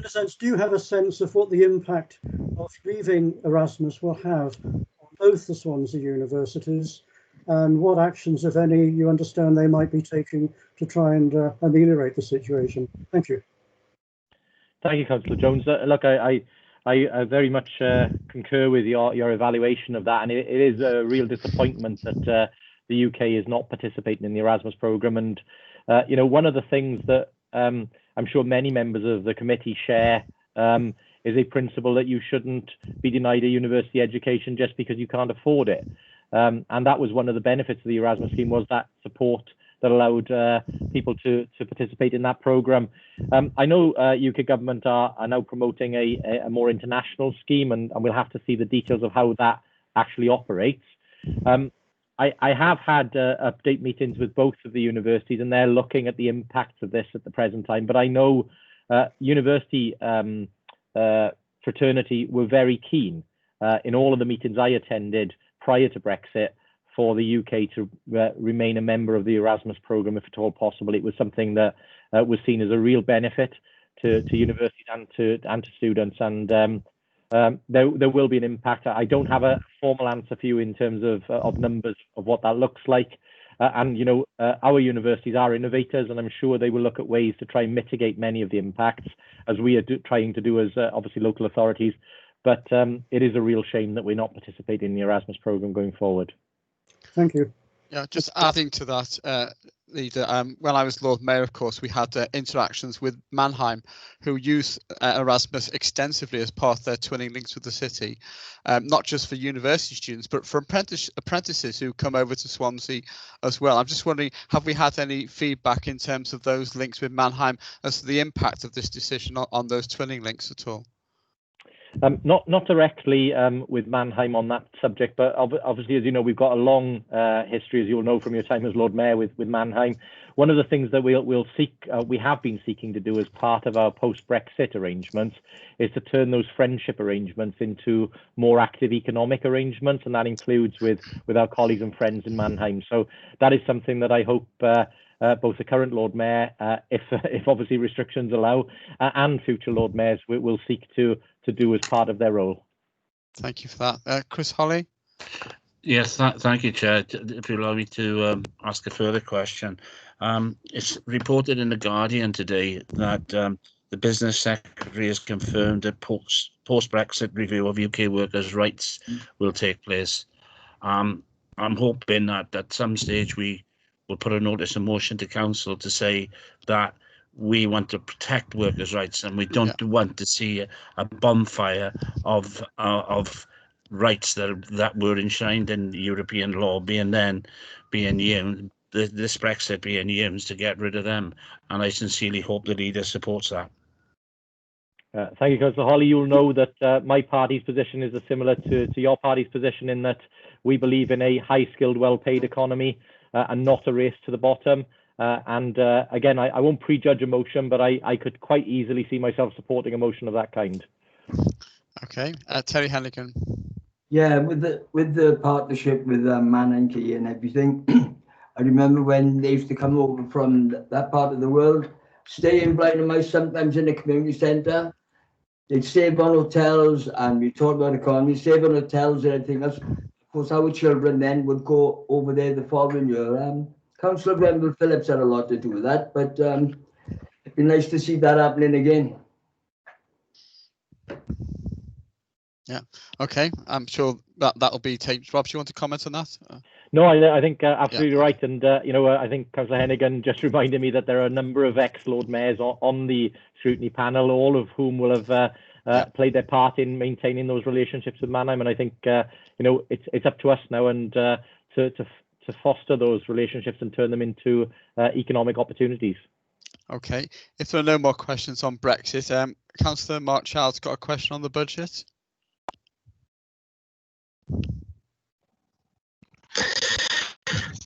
a sense, do you have a sense of what the impact of leaving Erasmus will have on both the Swansea universities, and what actions, if any, you understand they might be taking to try and ameliorate the situation? Thank you. Thank you, Councillor Jones. Look, I very much concur with your evaluation of that, and it is a real disappointment that the UK is not participating in the Erasmus programme. And you know, one of the things that I'm sure many members of the committee share is a principle that you shouldn't be denied a university education just because you can't afford it. And that was one of the benefits of the Erasmus scheme, was that support that allowed people to participate in that programme. I know UK government are now promoting a more international scheme, and we'll have to see the details of how that actually operates. I have had update meetings with both of the universities, and they're looking at the impacts of this at the present time. But I know university fraternity were very keen in all of the meetings I attended prior to Brexit for the UK to remain a member of the Erasmus programme, if at all possible. It was something that was seen as a real benefit to universities and to students, and there will be an impact. I don't have a formal answer for you in terms of numbers of what that looks like. And, you know, our universities are innovators, and I'm sure they will look at ways to try and mitigate many of the impacts, as we are trying to do as obviously local authorities. But it is a real shame that we're not participating in the Erasmus programme going forward. Thank you. Yeah, just adding to that, Leader, when I was Lord Mayor, of course, we had interactions with Mannheim, who use Erasmus extensively as part of their twinning links with the city, not just for university students, but for apprentices who come over to Swansea as well. I'm just wondering, have we had any feedback in terms of those links with Mannheim as to the impact of this decision on those twinning links at all? Not directly with Mannheim on that subject, but obviously, as you know, we've got a long history, as you'll know from your time as Lord Mayor, with Mannheim. One of the things that we have been seeking to do as part of our post-Brexit arrangements is to turn those friendship arrangements into more active economic arrangements, and that includes with our colleagues and friends in Mannheim. So that is something that I hope both the current Lord Mayor, if obviously restrictions allow, and future Lord Mayors will seek to do as part of their role. Thank you for that. Chris Holly? Yes, thank you, Chair. If you allow me to ask a further question. It's reported in The Guardian today that the Business Secretary has confirmed that post-Brexit review of UK workers' rights will take place. I'm hoping that at some stage we will put a notice of motion to Council to say that we want to protect workers' rights, and we don't want to see a bonfire of rights that were enshrined in European law being used, this Brexit being used to get rid of them. And I sincerely hope the leader supports that. Thank you, Councillor Holly. You'll know that my party's position is similar to your party's position, in that we believe in a high-skilled, well-paid economy and not a race to the bottom. Again, I won't prejudge a motion, but I could quite easily see myself supporting a motion of that kind. Okay, Terry Hannigan. Yeah, with the partnership with Man and Key and everything, I remember when they used to come over from that part of the world, stay in Blind and Mice, sometimes in the community centre. They'd save on hotels, and we talked about economy, save on hotels and everything else. Of course, our children then would go over there the following year. Councillor Grenville Phillips had a lot to do with that, but it'd be nice to see that happening again. Yeah. Okay. I'm sure that'll be taped. Rob, do you want to comment on that? No, I think absolutely right. And, I think Councillor Hennigan just reminded me that there are a number of ex-Lord Mayors on the scrutiny panel, all of whom will have played their part in maintaining those relationships with Mannheim. And I think, it's up to us now and to foster those relationships and turn them into economic opportunities. Okay. If there are no more questions on Brexit, Councillor Mark Child's got a question on the budget.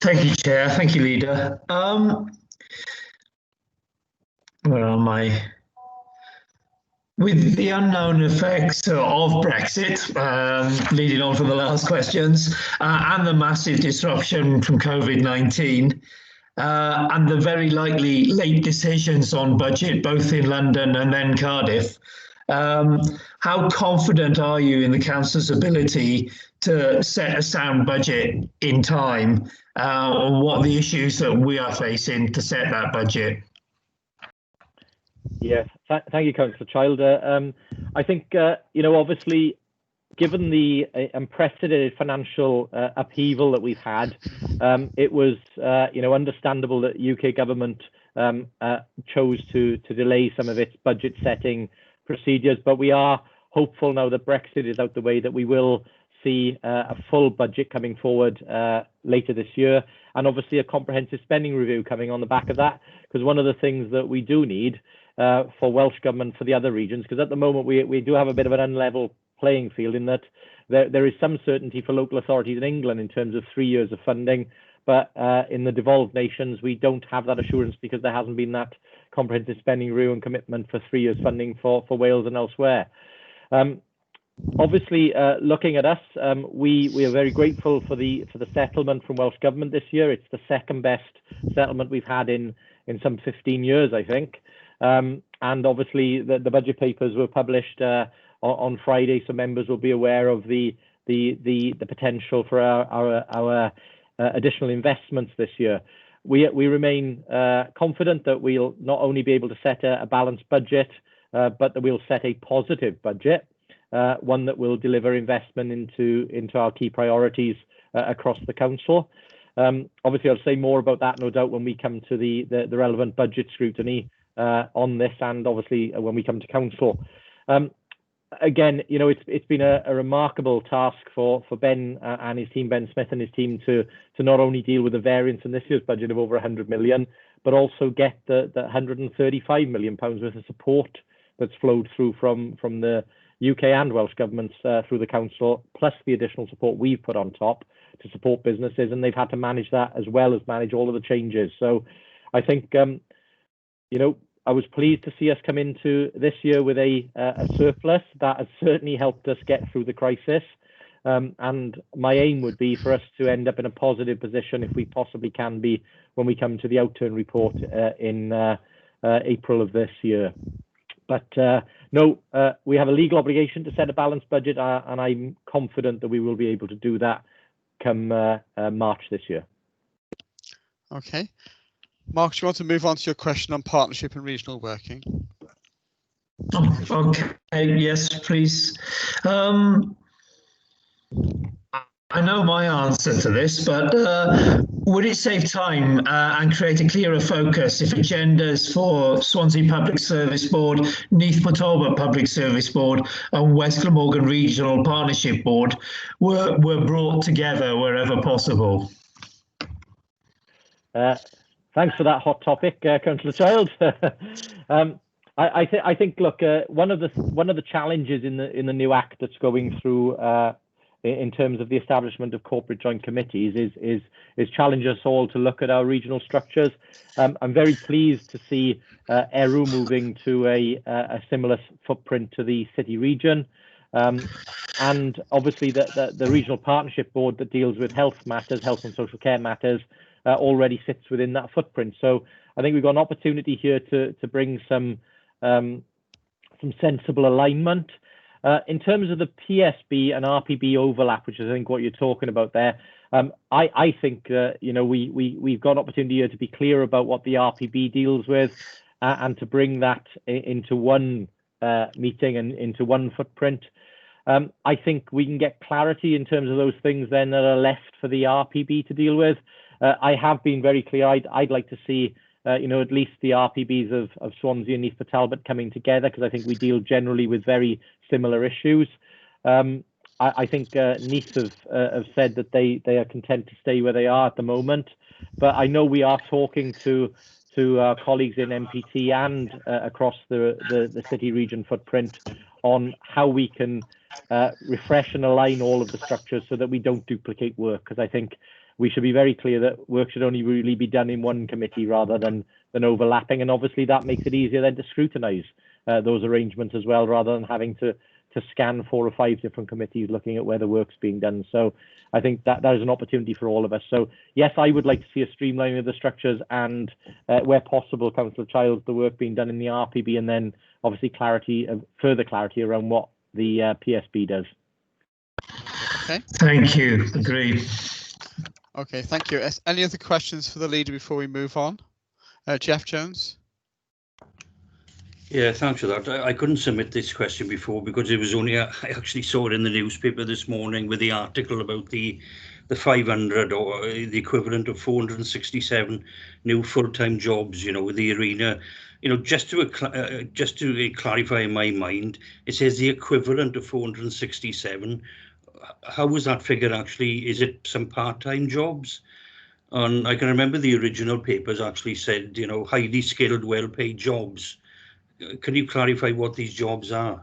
Thank you, Chair. Thank you, Leader. Where am I? With the unknown effects of Brexit, leading on from the last questions, and the massive disruption from COVID-19, and the very likely late decisions on budget, both in London and then Cardiff, how confident are you in the Council's ability to set a sound budget in time? Or what are the issues that we are facing to set that budget? Yes, thank you, Councillor Child. I think, obviously, given the unprecedented financial upheaval that we've had, it was, understandable that UK government chose to delay some of its budget setting procedures. But we are hopeful now that Brexit is out the way that we will see a full budget coming forward later this year, and obviously a comprehensive spending review coming on the back of that. Because one of the things that we do need for Welsh Government, for the other regions, because at the moment we do have a bit of an unlevel playing field in that there is some certainty for local authorities in England in terms of 3 years of funding, but in the devolved nations we don't have that assurance because there hasn't been that comprehensive spending review and commitment for 3 years funding for Wales and elsewhere. Obviously, looking at us, we are very grateful for the settlement from Welsh Government this year. It's the second best settlement we've had in some 15 years, I think. And obviously, the budget papers were published on Friday, so members will be aware of the potential for our additional investments this year. We remain confident that we'll not only be able to set a balanced budget, but that we'll set a positive budget. One that will deliver investment into our key priorities across the council. Obviously, I'll say more about that, no doubt, when we come to the relevant budget scrutiny on this, and obviously when we come to council. Again, it's been a remarkable task for Ben and his team, Ben Smith and his team, to not only deal with the variance in this year's budget of over 100 million, but also get the 135 million pounds worth of support that's flowed through from the UK and Welsh governments through the council, plus the additional support we've put on top to support businesses, and they've had to manage that as well as manage all of the changes. So I think, I was pleased to see us come into this year with a surplus that has certainly helped us get through the crisis. And my aim would be for us to end up in a positive position, if we possibly can be, when we come to the outturn report in April of this year. But no, we have a legal obligation to set a balanced budget, and I'm confident that we will be able to do that come March this year. Okay. Mark, do you want to move on to your question on partnership and regional working? Okay, yes, please. I know my answer to this, but would it save time and create a clearer focus if agendas for Swansea Public Service Board, Neath Talbot Public Service Board and West Glamorgan Regional Partnership Board were brought together wherever possible? Thanks for that hot topic, Councillor Child. I think, look, one of the challenges in the new act that's going through in terms of the establishment of corporate joint committees is challenge us all to look at our regional structures. I'm very pleased to see Eru moving to a similar footprint to the city region. And obviously the regional partnership board that deals with health matters, health and social care matters, already sits within that footprint. So I think we've got an opportunity here to bring some sensible alignment. In terms of the PSB and RPB overlap, which is I think what you're talking about there, I think we've got an opportunity here to be clear about what the RPB deals with and to bring that into one meeting and into one footprint. I think we can get clarity in terms of those things then that are left for the RPB to deal with. I have been very clear. I'd like to see at least the RPBs of Swansea and Neath Talbot coming together, because I think we deal generally with very similar issues. I think Neath have said that they are content to stay where they are at the moment, but I know we are talking to our colleagues in MPT and across the city region footprint on how we can refresh and align all of the structures so that we don't duplicate work, because I think we should be very clear that work should only really be done in one committee rather than overlapping, and obviously that makes it easier then to scrutinise those arrangements as well, rather than having to scan 4 or 5 different committees looking at where the work's being done. So I think that is an opportunity for all of us. So yes, I would like to see a streamlining of the structures and where possible, Councillor Childs, the work being done in the RPB, and then obviously further clarity around what the PSB does. Okay. Thank you. Agreed. Okay, thank you. Any other questions for the leader before we move on? Jeff Jones? Yeah, thanks for that. I couldn't submit this question before because it was only, I actually saw it in the newspaper this morning with the article about the 500 or the equivalent of 467 new full-time jobs, with the arena. Just to clarify in my mind, it says the equivalent of 467. How was that figure actually? Is it some part-time jobs? And I can remember the original papers actually said, highly skilled, well-paid jobs. Can you clarify what these jobs are?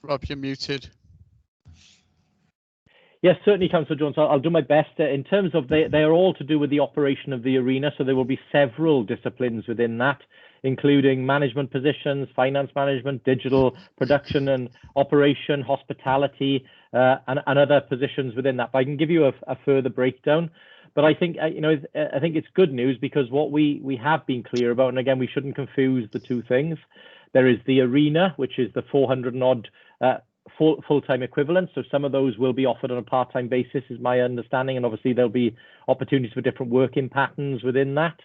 Rob, you're muted. Yes, certainly, Councillor Jones. I'll do my best. In terms of they are all to do with the operation of the arena, so there will be several disciplines within that, including management positions, finance management, digital production and operation, hospitality, and other positions within that. But I can give you a further breakdown. But I think I think it's good news, because what we have been clear about, and again, we shouldn't confuse the two things. There is the arena, which is the 400 and odd full-time equivalent. So some of those will be offered on a part-time basis, is my understanding, and obviously there'll be opportunities for different working patterns within that.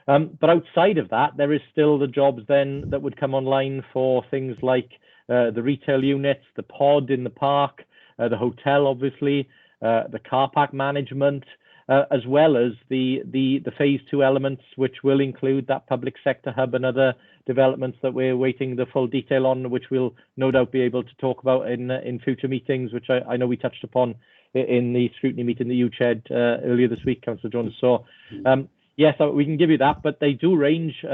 But outside of that, there is still the jobs then that would come online for things like the retail units, the pod in the park, the hotel, obviously, the car park management, as well as the phase 2 elements, which will include that public sector hub and other developments that we're waiting the full detail on, which we'll no doubt be able to talk about in future meetings, which I know we touched upon in the scrutiny meeting that you chaired earlier this week, Councillor Jones. So yes, we can give you that, but they do range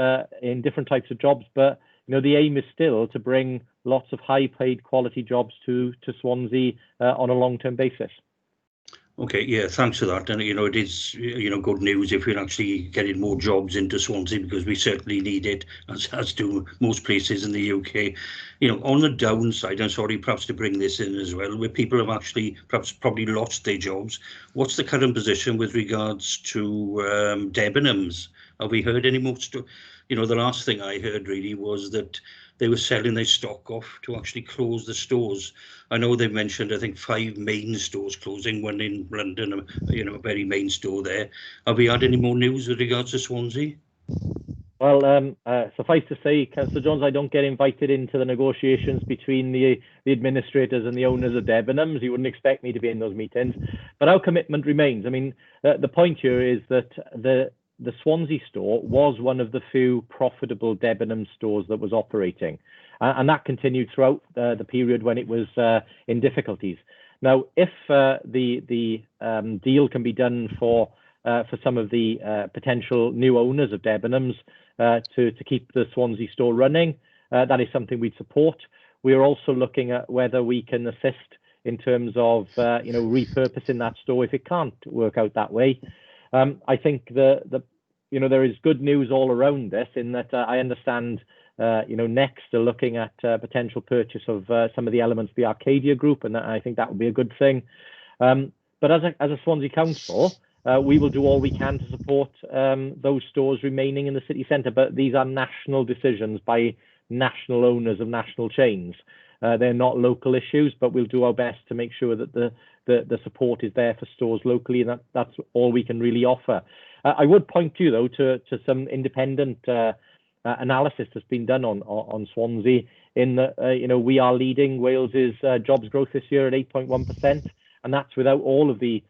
in different types of jobs. But the aim is still to bring lots of high-paid quality jobs to Swansea on a long-term basis. Okay, yeah, thanks for that. And, it is, good news if we're actually getting more jobs into Swansea, because we certainly need it, as do most places in the UK. On the downside, I'm sorry perhaps to bring this in as well, where people have actually probably lost their jobs. What's the current position with regards to Debenhams? Have we heard any more? The last thing I heard really was that they were selling their stock off to actually close the stores. I know they mentioned, I think, 5 main stores closing, one in London, a very main store there. Have we had any more news with regards to Swansea? Well, suffice to say, Councillor Jones, I don't get invited into the negotiations between the administrators and the owners of Debenhams. You wouldn't expect me to be in those meetings, but our commitment remains. I mean, the point here is that the Swansea store was one of the few profitable Debenhams stores that was operating, and that continued throughout the period when it was in difficulties. Now, if the deal can be done for some of the potential new owners of Debenhams to keep the Swansea store running, that is something we'd support. We are also looking at whether we can assist in terms of repurposing that store if it can't work out that way. I think there is good news all around this, in that I understand Next are looking at potential purchase of some of the elements of the Arcadia group, and I think that would be a good thing. But as a Swansea Council, we will do all we can to support those stores remaining in the city centre. But these are national decisions by national owners of national chains. They're not local issues, but we'll do our best to make sure that the support is there for stores locally, and that's all we can really offer. I would point you though to some independent analysis that's been done on Swansea. In that, we are leading Wales's jobs growth this year at 8.1%, and that's without all of the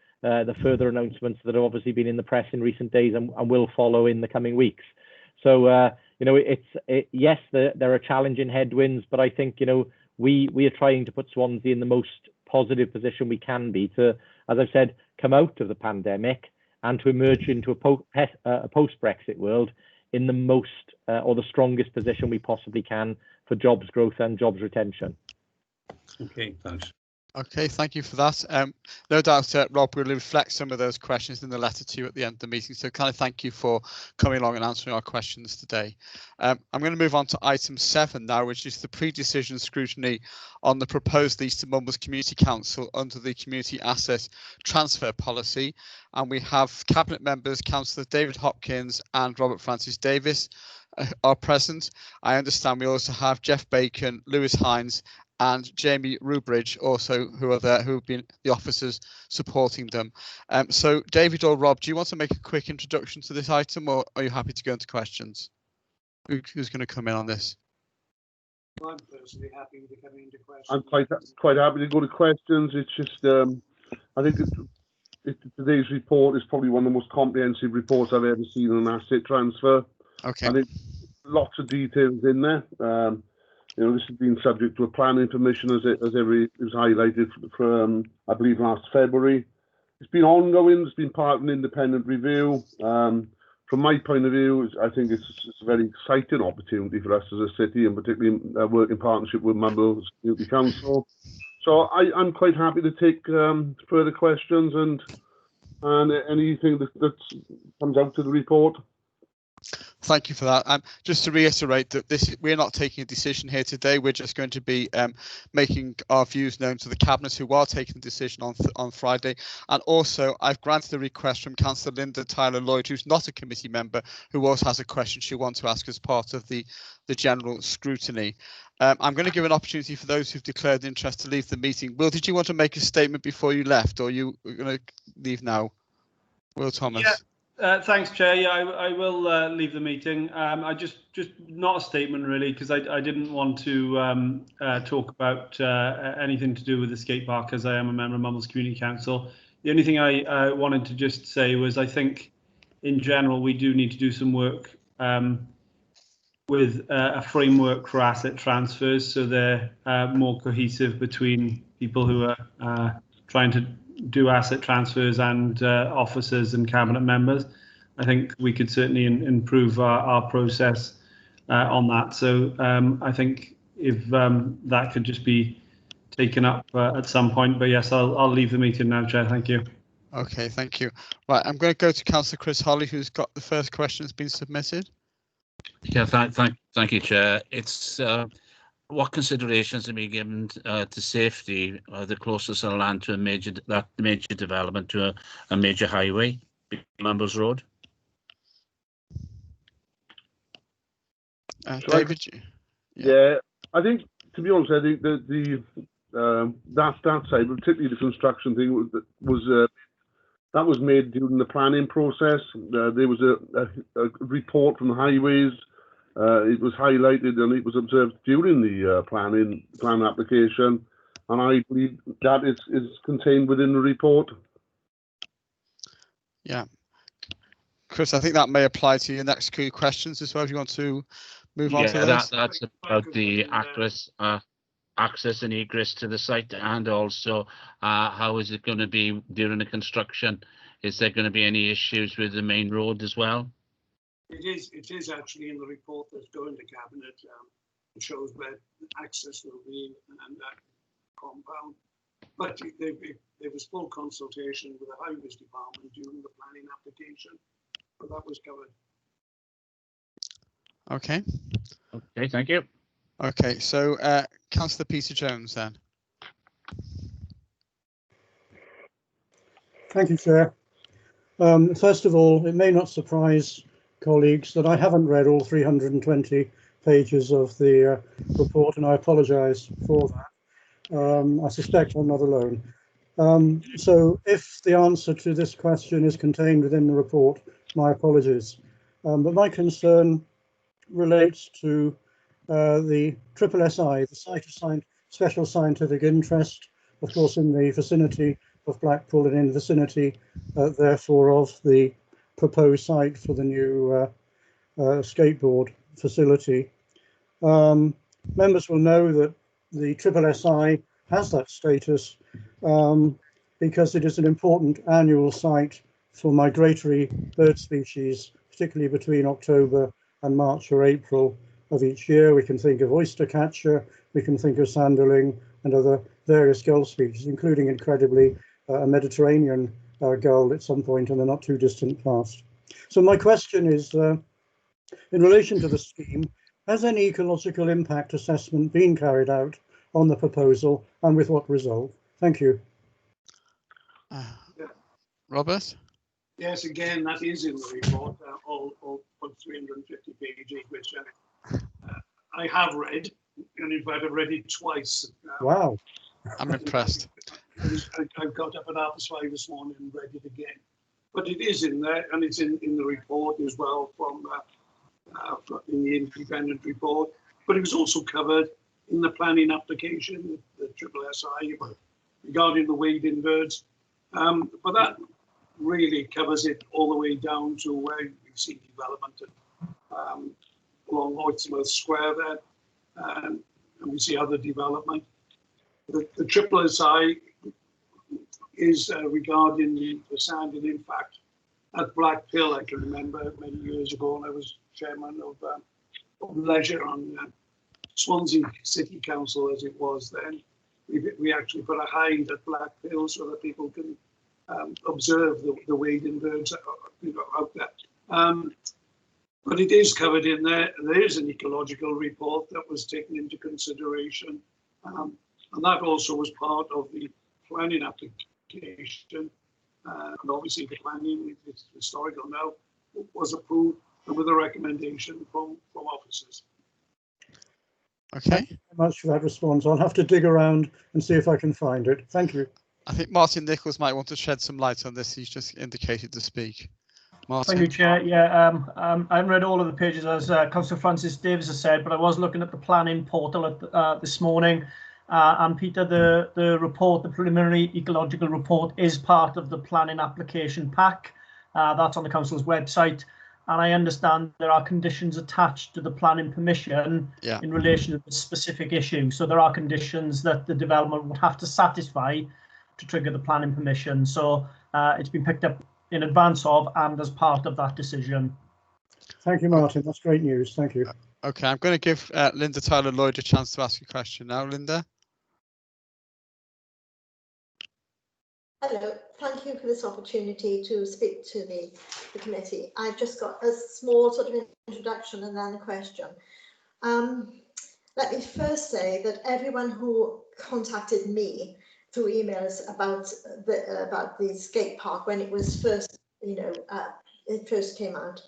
further announcements that have obviously been in the press in recent days and will follow in the coming weeks. So yes, there are challenging headwinds, but I think we are trying to put Swansea in the most positive position we can be to, as I've said, come out of the pandemic and to emerge into a post-Brexit world in the most or the strongest position we possibly can for jobs growth and jobs retention. Okay, thanks. Okay, thank you for that. No doubt, Rob, will reflect some of those questions in the letter to you at the end of the meeting. So kind of thank you for coming along and answering our questions today. I'm going to move on to item 7 now, which is the pre-decision scrutiny on the proposed lease to Mumbles Community Council under the Community Asset Transfer Policy. And we have Cabinet members, Councillor David Hopkins and Robert Francis Davis are present. I understand we also have Jeff Bacon, Lewis Hines and Jamie Rubridge also, who are there, who have been the officers supporting them. So David or Rob, do you want to make a quick introduction to this item, or are you happy to go into questions? Who's going to come in on this? I'm personally happy to come into questions. I'm quite happy to go to questions. It's just, I think today's report is probably one of the most comprehensive reports I've ever seen on asset transfer. Okay. And it's lots of details in there. This has been subject to a planning permission, as it was highlighted from, I believe, last February. It's been ongoing. It's been part of an independent review. From my point of view, I think it's a very exciting opportunity for us as a city, and particularly work in partnership with Mumbles Community Council. So I'm quite happy to take further questions and anything that comes out to the report. Thank you for that. Just to reiterate that we're not taking a decision here today. We're just going to be making our views known to the Cabinet, who are taking the decision on Friday. And also, I've granted a request from Councillor Linda Tyler-Lloyd, who's not a committee member, who also has a question she wants to ask as part of the general scrutiny. I'm going to give an opportunity for those who've declared interest to leave the meeting. Will, did you want to make a statement before you left, or are you going to leave now? Will Thomas. Yeah. Thanks, Chair. Yeah, I will leave the meeting. I just not a statement really, because I didn't want to talk about anything to do with the skate park, as I am a member of Mumbles Community Council. The only thing I wanted to just say was I think in general we do need to do some work with a framework for asset transfers, so they're more cohesive between people who are trying to do asset transfers and officers and cabinet members. I think we could certainly improve our process on that. So I think if that could just be taken up at some point. But yes, I'll leave the meeting now, Chair. Thank you. Okay, thank you. Right, I'm going to go to Councillor Chris Holly, who's got the first question that's been submitted. Yeah, thank you, Chair. It's what considerations are being given to safety the closest of land to a major development, to a major highway, Mumbles Road? David? Yeah, I think, to be honest, I think that that side, particularly the construction thing, that was made during the planning process. There was a report from the highways. It was highlighted and it was observed during the plan application, and I believe that is contained within the report. Yeah, Chris, I think that may apply to your next few questions as well. If you want to move on to those. That's about the access and egress to the site, and also how is it going to be during the construction? Is there going to be any issues with the main road as well? It is actually in the report that's going to Cabinet. It shows where access will be and that compound. But there was full consultation with the Highways Department during the planning application, but that was covered. Okay. Okay, thank you. Okay, so Councillor Peter Jones then. Thank you, Chair. First of all, it may not surprise colleagues that I haven't read all 320 pages of the report, and I apologise for that. I suspect I'm not alone. So if the answer to this question is contained within the report, my apologies. But my concern relates to the SSSI, the Site of Special Scientific Interest, of course, in the vicinity of Blackpool and in the vicinity, therefore, of the proposed site for the new skateboard facility. Members will know that the SSSI has that status because it is an important annual site for migratory bird species, particularly between October and March or April of each year. We can think of oyster catcher, we can think of sanderling and other various gull species, including incredibly a Mediterranean gull at some point in the not too distant past. So my question is, in relation to the scheme, has any ecological impact assessment been carried out on the proposal, and with what result? Thank you. Robert? Yes, again, that is in the report, all 350 pages, which I have read, and in fact I've read it twice. Wow. I'm impressed. I got up at 5:30 this morning and read it again. But it is in there, and it's in the report as well from in the independent report. But it was also covered in the planning application, the SSSI, regarding the wading birds. But that really covers it all the way down to where we see development along Hoytsmouth Square there, and we see other development. The SSSI is regarding the sounding impact at Black Hill. I can remember many years ago when I was chairman of leisure on Swansea City Council, as it was then. We actually put a hide at Black Hill so that people can observe the wading birds out there. But it is covered in there. There is an ecological report that was taken into consideration, and that also was part of the planning application. And obviously the planning, it's historical now, was approved and with a recommendation from officers. Okay. Thank you very much for that response. I'll have to dig around and see if I can find it. Thank you. I think Martin Nichols might want to shed some light on this. He's just indicated to speak. Martin. Thank you, Chair. Yeah, I haven't read all of the pages, as Councillor Francis Davis has said, but I was looking at the planning portal this morning. And Peter, the report, the preliminary ecological report, is part of the planning application pack. That's on the council's website. And I understand there are conditions attached to the planning permission in relation to the specific issue. So there are conditions that the development would have to satisfy to trigger the planning permission. So it's been picked up in advance of and as part of that decision. Thank you, Martin. That's great news. Thank you. Okay, I'm going to give Linda Tyler-Lloyd a chance to ask a question now. Linda? Hello, thank you for this opportunity to speak to the committee. I've just got a small sort of introduction and then a question. Let me first say that everyone who contacted me through emails about the skate park when it was first, it first came out,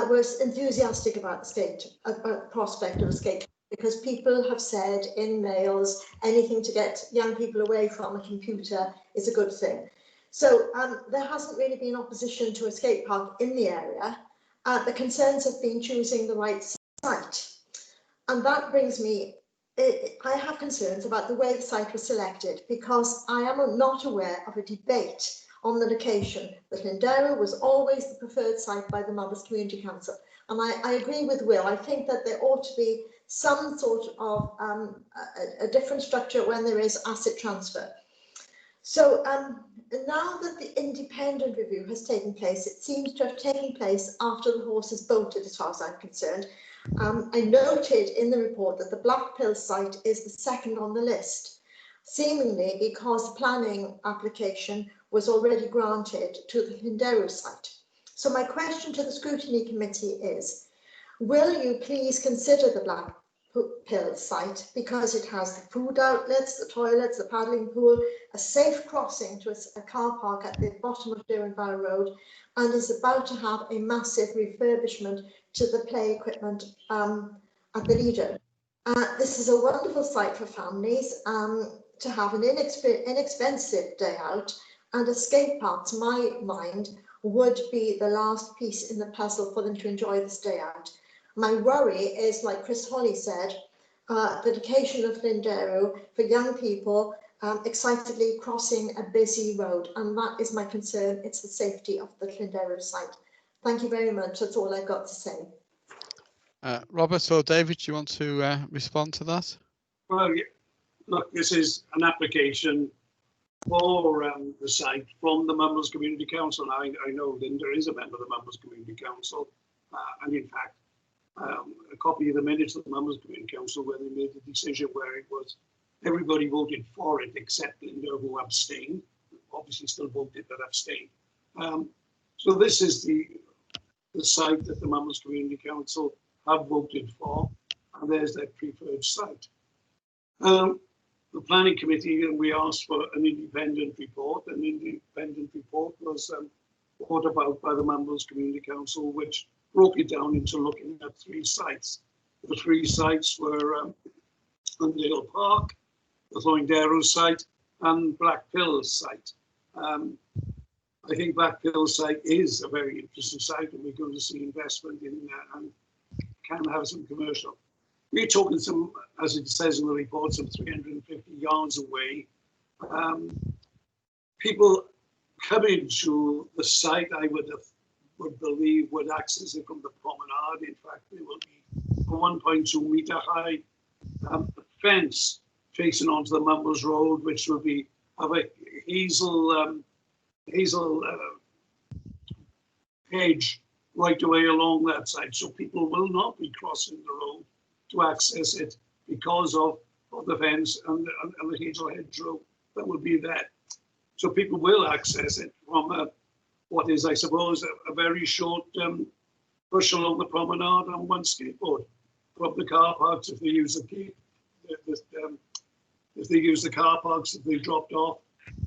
was enthusiastic about the prospect of a skate park, because people have said in mails, anything to get young people away from a computer is a good thing. So there hasn't really been opposition to a skate park in the area. The concerns have been choosing the right site. And that brings me, I have concerns about the way the site was selected, because I am not aware of a debate on the location. That Lindero was always the preferred site by the Mothers Community Council. And I agree with Will. I think that there ought to be some sort of a different structure when there is asset transfer. So now that the independent review has taken place, it seems to have taken place after the horse has bolted, as far as I'm concerned. I noted in the report that the Blackpill site is the second on the list, seemingly because the planning application was already granted to the Lindero site. So my question to the Scrutiny Committee is, will you please consider the pill site because it has the food outlets, the toilets, the paddling pool, a safe crossing to a car park at the bottom of Derwentford Road, and is about to have a massive refurbishment to the play equipment at the Lido. This is a wonderful site for families to have an inexpensive day out, and a skate park, to my mind, would be the last piece in the puzzle for them to enjoy this day out. My worry is, like Chris Holly said, the dedication of Lindero for young people excitedly crossing a busy road, and that is my concern. It's the safety of the Lindero site. Thank you very much. That's all I've got to say. Robert or David, do you want to respond to that? Well, yeah, look, this is an application for the site from the Mumbles Community Council. I know Linda is a member of the Mumbles Community Council, and in fact, a copy of the minutes of the Mumbles Community Council where they made the decision where it was everybody voted for it except Linda, who abstained, obviously still voted but abstained. So this is the site that the Mumbles Community Council have voted for, and there's their preferred site. The planning committee, and we asked for an independent report. An independent report was brought about by the Mumbles Community Council, which broke it down into looking at 3 sites. The 3 sites were Untitled Park, the Lindero site, and Black Pills site. I think Black Pills site is a very interesting site, and we're going to see investment in and can have some commercial. We're talking some, as it says in the report, some 350 yards away. People coming to the site, I would believe, would access it from the promenade. In fact, there will be a 1.2 metre high fence facing onto the Mumbles Road, which will be have a hazel hedge right away along that side, so people will not be crossing the road to access it because of the fence and the hazel hedgerow that will be there. So people will access it from what is, I suppose, a very short push along the promenade on one skateboard from the car parks if they use if they use the car parks that they dropped off,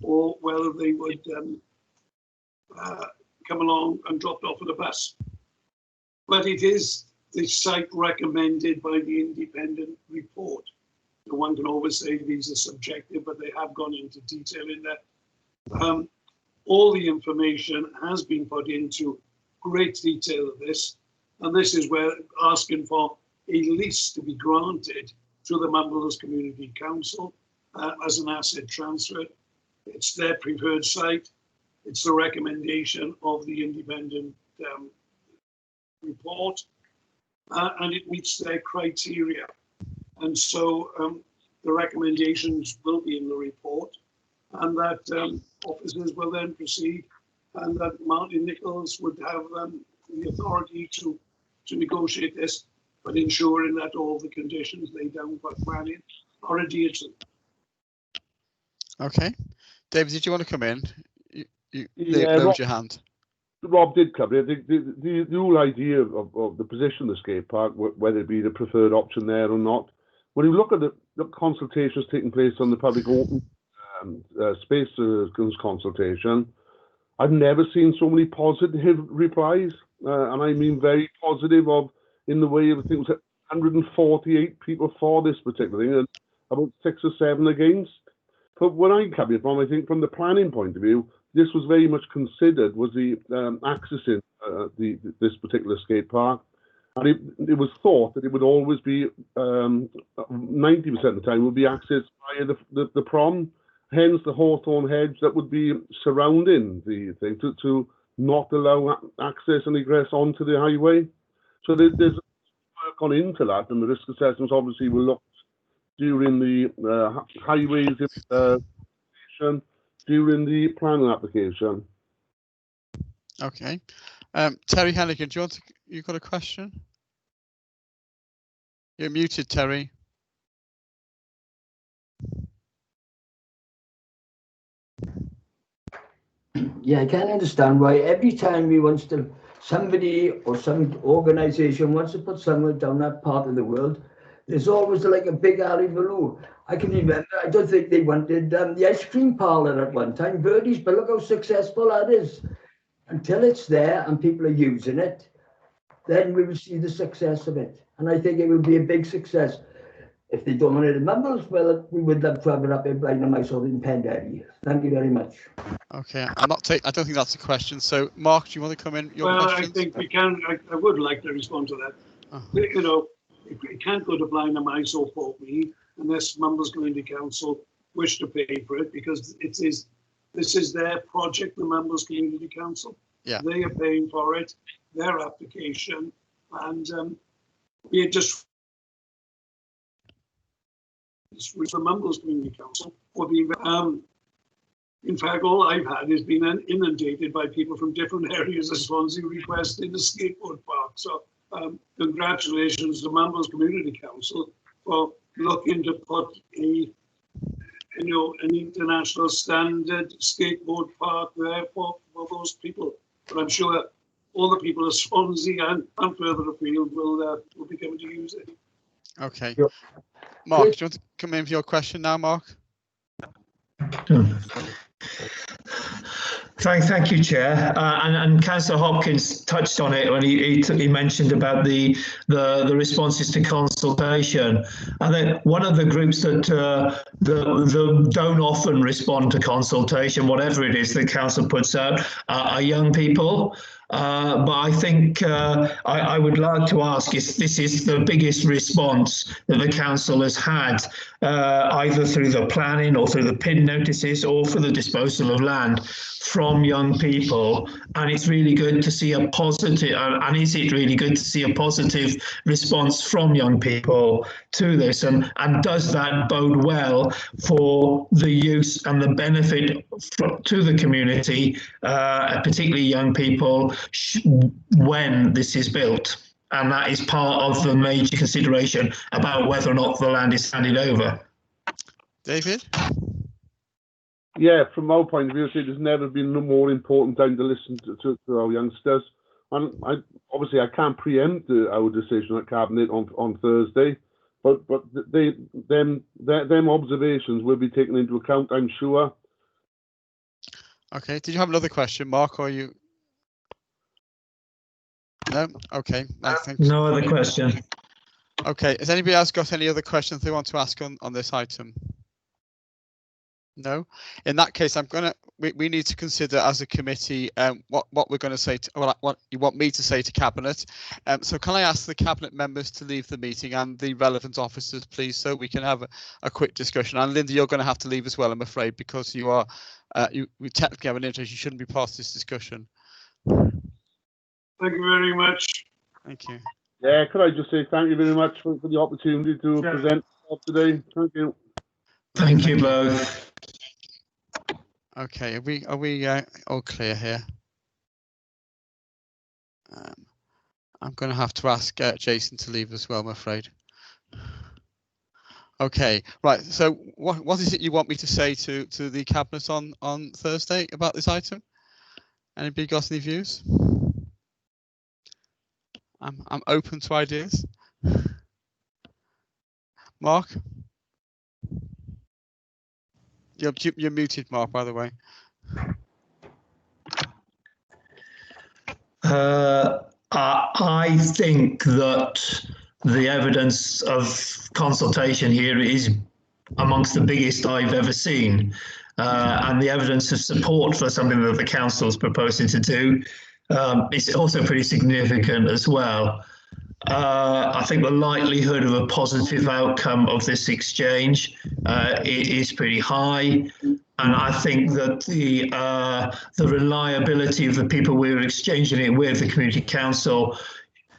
or whether they would come along and dropped off at a bus. But it is the site recommended by the independent report. No one can always say these are subjective, but they have gone into detail in that. All the information has been put into great detail of this, and this is where asking for a lease to be granted to the Mumbles Community Council as an asset transfer. It's their preferred site. It's the recommendation of the independent report, and it meets their criteria. And so the recommendations will be in the report, and that officers will then proceed, and that Martin Nichols would have the authority to negotiate this, but ensuring that all the conditions laid down by planning are adhered to. Okay. David, did you want to come in? You Yeah, lowered your hand. Rob did cover it. The whole idea of the position of the skate park, whether it be the preferred option there or not, when you look at the consultations taking place on the public open space consultation, I've never seen so many positive replies, and I mean very positive, in the way of, I think it was 148 people for this particular thing and about 6 or 7 against. But when I come from, I think from the planning point of view, this was very much considered, was the accessing this particular skate park. And it was thought that it would always be, 90% of the time, would be accessed via the prom, hence the hawthorn hedge that would be surrounding the thing to not allow access and egress onto the highway. So there's work on into that, and the risk assessments obviously will look during the highways during the planning application. Okay. Terry Hannigan, you got a question? You're muted, Terry. Yeah, I can't understand why every time somebody or some organisation wants to put somewhere down that part of the world, There's always like a big hullabaloo. I can remember, I don't think they wanted the ice cream parlour at one time, Birdie's, but look how successful that is. Until it's there and people are using it, then we will see the success of it. And I think it will be a big success. If they dominated Mumbles, well, we would love to have it up in Blaenau Mice or in Penderry. Thank you very much. Okay, I don't think that's a question. So, Mark, do you want to come in? I think we can. I would like to respond to that. Oh. You know, it can't go to Blaenau Mice or Port Mead unless Mumbles Community Council wish to pay for it, because this is their project, the Mumbles Community Council. Yeah. They are paying for it, their application, and we just with the Mumbles Community Council or the in fact, all I've had is been inundated by people from different areas of Swansea requesting a skateboard park. So congratulations to Mumbles Community Council for looking to put an international standard skateboard park there for those people. But I'm sure all the people of Swansea and further afield will be coming to use it. Okay. Mark, do you want to come in for your question now, Mark? Thank you, Chair. And Councillor Hopkins touched on it when he mentioned about the responses to consultation. I think one of the groups that don't often respond to consultation, whatever it is the council puts out, are young people. But I think I would like to ask if this is the biggest response that the council has had, either through the planning or through the PIN notices or for the disposal of land from young people. And it's really good to see a positive, and is it really good to see a positive response from young people to this? And does that bode well for the use and the benefit to the community, particularly young people, when this is built? And that is part of the major consideration about whether or not the land is handed over. David? Yeah, from my point of view, there's never been a more important time to listen to our youngsters. And I can't preempt our decision at Cabinet on Thursday, but them observations will be taken into account, I'm sure. Okay. Did you have another question, Mark, or you? No? Okay. Thanks. No other question. Okay. Has anybody else got any other questions they want to ask on this item? No. In that case, we need to consider as a committee what we're going to say, what you want me to say to Cabinet. So can I ask the Cabinet members to leave the meeting and the relevant officers, please, so we can have a quick discussion. And Linda, you're going to have to leave as well, I'm afraid, because you are we technically have an interest. You shouldn't be part of this discussion. Thank you very much. Thank you. Yeah, could I just say thank you very much for the opportunity to present today. Thank you. Thank you both. Okay, are we all clear here? I'm going to have to ask Jason to leave as well, I'm afraid. Okay, right. So what is it you want me to say to the Cabinet on Thursday about this item? Anybody got any views? I'm open to ideas. Mark? You're muted, Mark, by the way. I think that the evidence of consultation here is amongst the biggest I've ever seen. And the evidence of support for something that the council is proposing to do is also pretty significant as well. I think the likelihood of a positive outcome of this exchange is pretty high, and I think that the reliability of the people we're exchanging it with, the community council,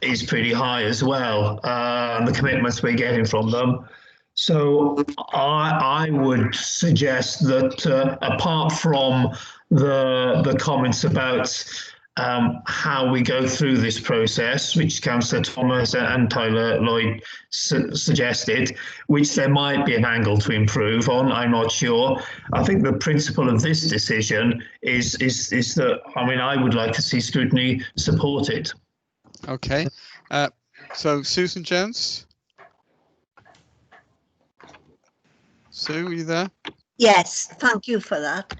is pretty high as well, and the commitments we're getting from them. So I would suggest that apart from the comments about how we go through this process, which Councillor Thomas and Tyler Lloyd suggested, which there might be an angle to improve on, I'm not sure. I think the principle of this decision is that, I mean, I would like to see Scrutiny support it. Okay, so Susan Jones? Sue, are you there? Yes, thank you for that.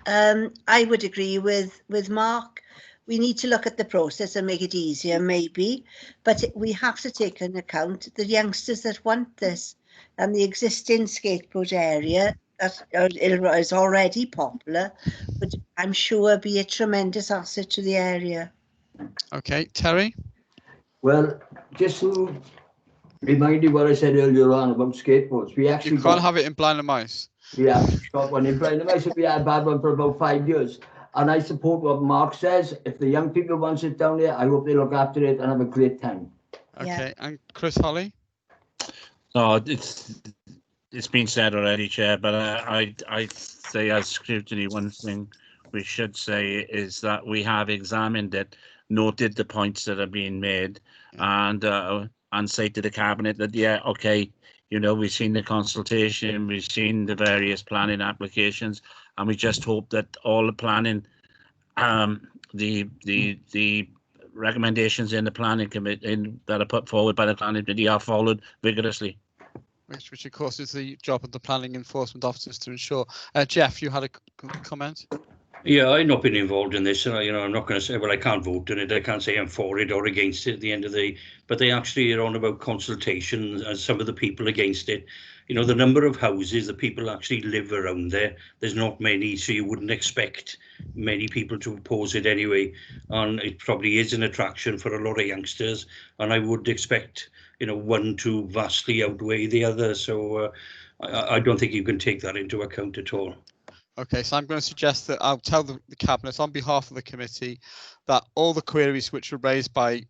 I would agree with Mark. We need to look at the process and make it easier, maybe, but we have to take into account the youngsters that want this, and the existing skateboard area that is already popular, but I'm sure be a tremendous asset to the area. Okay, Terry? Well, just to remind you what I said earlier on about skateboards, we actually You can't have it in Blind and Mice. We actually got one in Blind and Mice. We had a bad one for about 5 years. And I support what Mark says. If the young people want it down there, I hope they look after it and have a great time. Okay, and Chris Holly? No, it's been said already, Chair, but I say as scrutiny, one thing we should say is that we have examined it, noted the points that are being made, and say to the Cabinet that, yeah, okay, you know, we've seen the consultation, we've seen the various planning applications, and we just hope that all the planning, the recommendations in the planning committee that are put forward by the planning committee are followed vigorously. Which of course is the job of the planning enforcement officers to ensure. Jeff, you had a comment? Yeah, I've not been involved in this, and I'm not going to say, well, I can't vote on it. I can't say I'm for it or against it at the end of the day. But they actually are on about consultation, and some of the people against it. You know, the number of houses that people actually live around there's not many, so you wouldn't expect many people to oppose it anyway. And it probably is an attraction for a lot of youngsters, and I would expect, one to vastly outweigh the other. So I don't think you can take that into account at all. Okay, so I'm going to suggest that I'll tell the Cabinet on behalf of the committee that all the queries which were raised by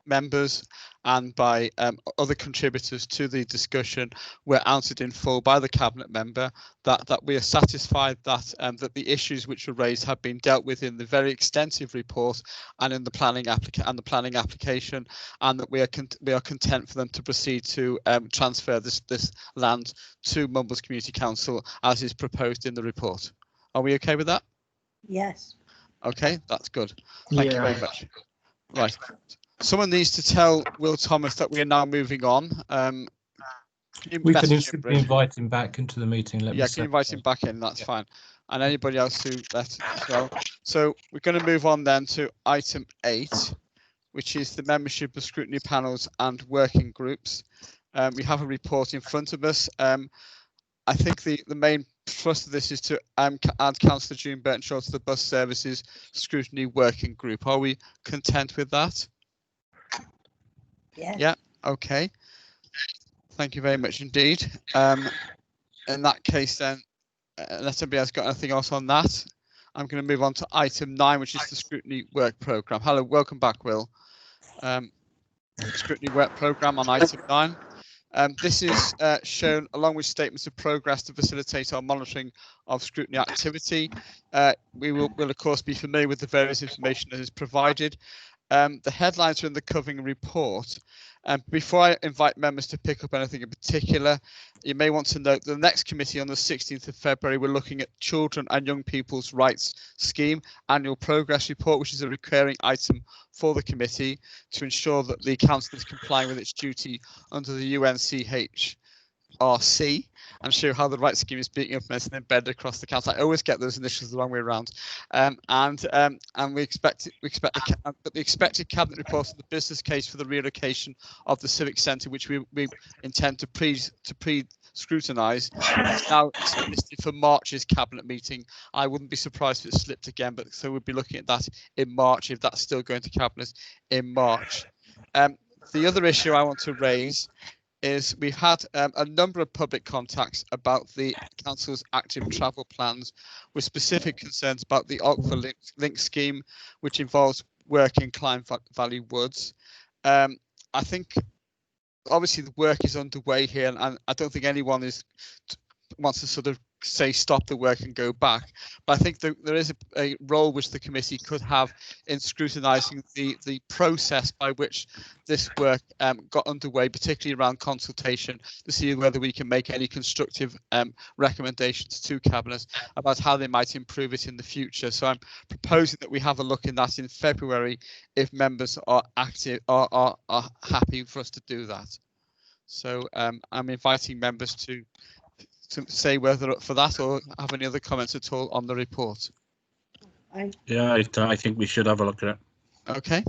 members and by other contributors to the discussion were answered in full by the Cabinet member, that we are satisfied that that the issues which were raised have been dealt with in the very extensive report and in the planning application, and that we are content for them to proceed to transfer this land to Mumbles Community Council as is proposed in the report. Are we okay with that? Yes. Okay, that's good. Thank you very much. Right. Someone needs to tell Will Thomas that we are now moving on. We can instantly invite him back into the meeting. Can you invite him back in? That's fine. And anybody else who left as well. So we're going to move on then to item 8, which is the membership of scrutiny panels and working groups. We have a report in front of us. I think the main thrust of this is to add Councillor June Burnshaw to the bus services scrutiny working group. Are we content with that? Yeah. Yeah. Okay. Thank you very much indeed. In that case, then, unless anybody has got anything else on that, I'm going to move on to item 9, which is the scrutiny work programme. Hello, welcome back, Will. Scrutiny work programme on item 9. This is shown along with statements of progress to facilitate our monitoring of scrutiny activity. We will of course be familiar with the various information that is provided. The headlines are in the covering report. Before I invite members to pick up anything in particular, you may want to note the next committee on the 16th of February, we're looking at Children and Young People's Rights Scheme Annual Progress Report, which is a recurring item for the committee to ensure that the council is complying with its duty under the UNCHRC and show how the rights scheme is being implemented and embedded across the council. I always get those initials the wrong way around. And we expect the expected cabinet report on the business case for the relocation of the civic centre, which we intend to pre-scrutinise, is now listed for March's cabinet meeting. I wouldn't be surprised if it slipped again, but so we'll be looking at that in March if that's still going to cabinet in March. The other issue I want to raise is we've had a number of public contacts about the council's active travel plans with specific concerns about the Alkva Link scheme, which involves work in Clyde Valley Woods. I think obviously the work is underway here, and I don't think anyone wants to sort of say stop the work and go back, but I think there is a role which the committee could have in scrutinising the process by which this work got underway, particularly around consultation, to see whether we can make any constructive recommendations to Cabinet about how they might improve it in the future. So I'm proposing that we have a look in that in February if members are happy for us to do that. So I'm inviting members to to say whether up for that or have any other comments at all on the report? Yeah, I think we should have a look at it. Okay,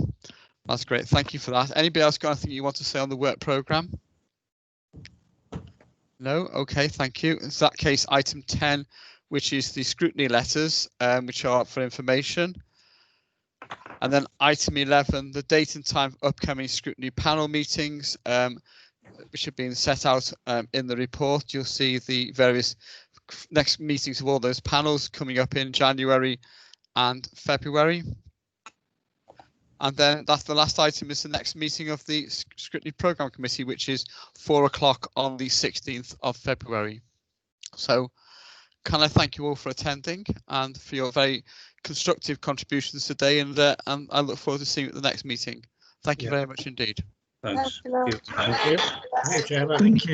that's great. Thank you for that. Anybody else got anything you want to say on the work programme? No? Okay, thank you. In that case, item 10, which is the scrutiny letters, which are up for information. And then item 11, the date and time of upcoming scrutiny panel meetings, which have been set out in the report. You'll see the various next meetings of all those panels coming up in January and February. And then that's the last item, is the next meeting of the Scrutiny Programme Committee, which is 4 o'clock on the 16th of February. So can I thank you all for attending and for your very constructive contributions today, and I look forward to seeing you at the next meeting. Thank you very much indeed. Thanks. Thank you. Thank you. Thank you, Chairman. Thank you.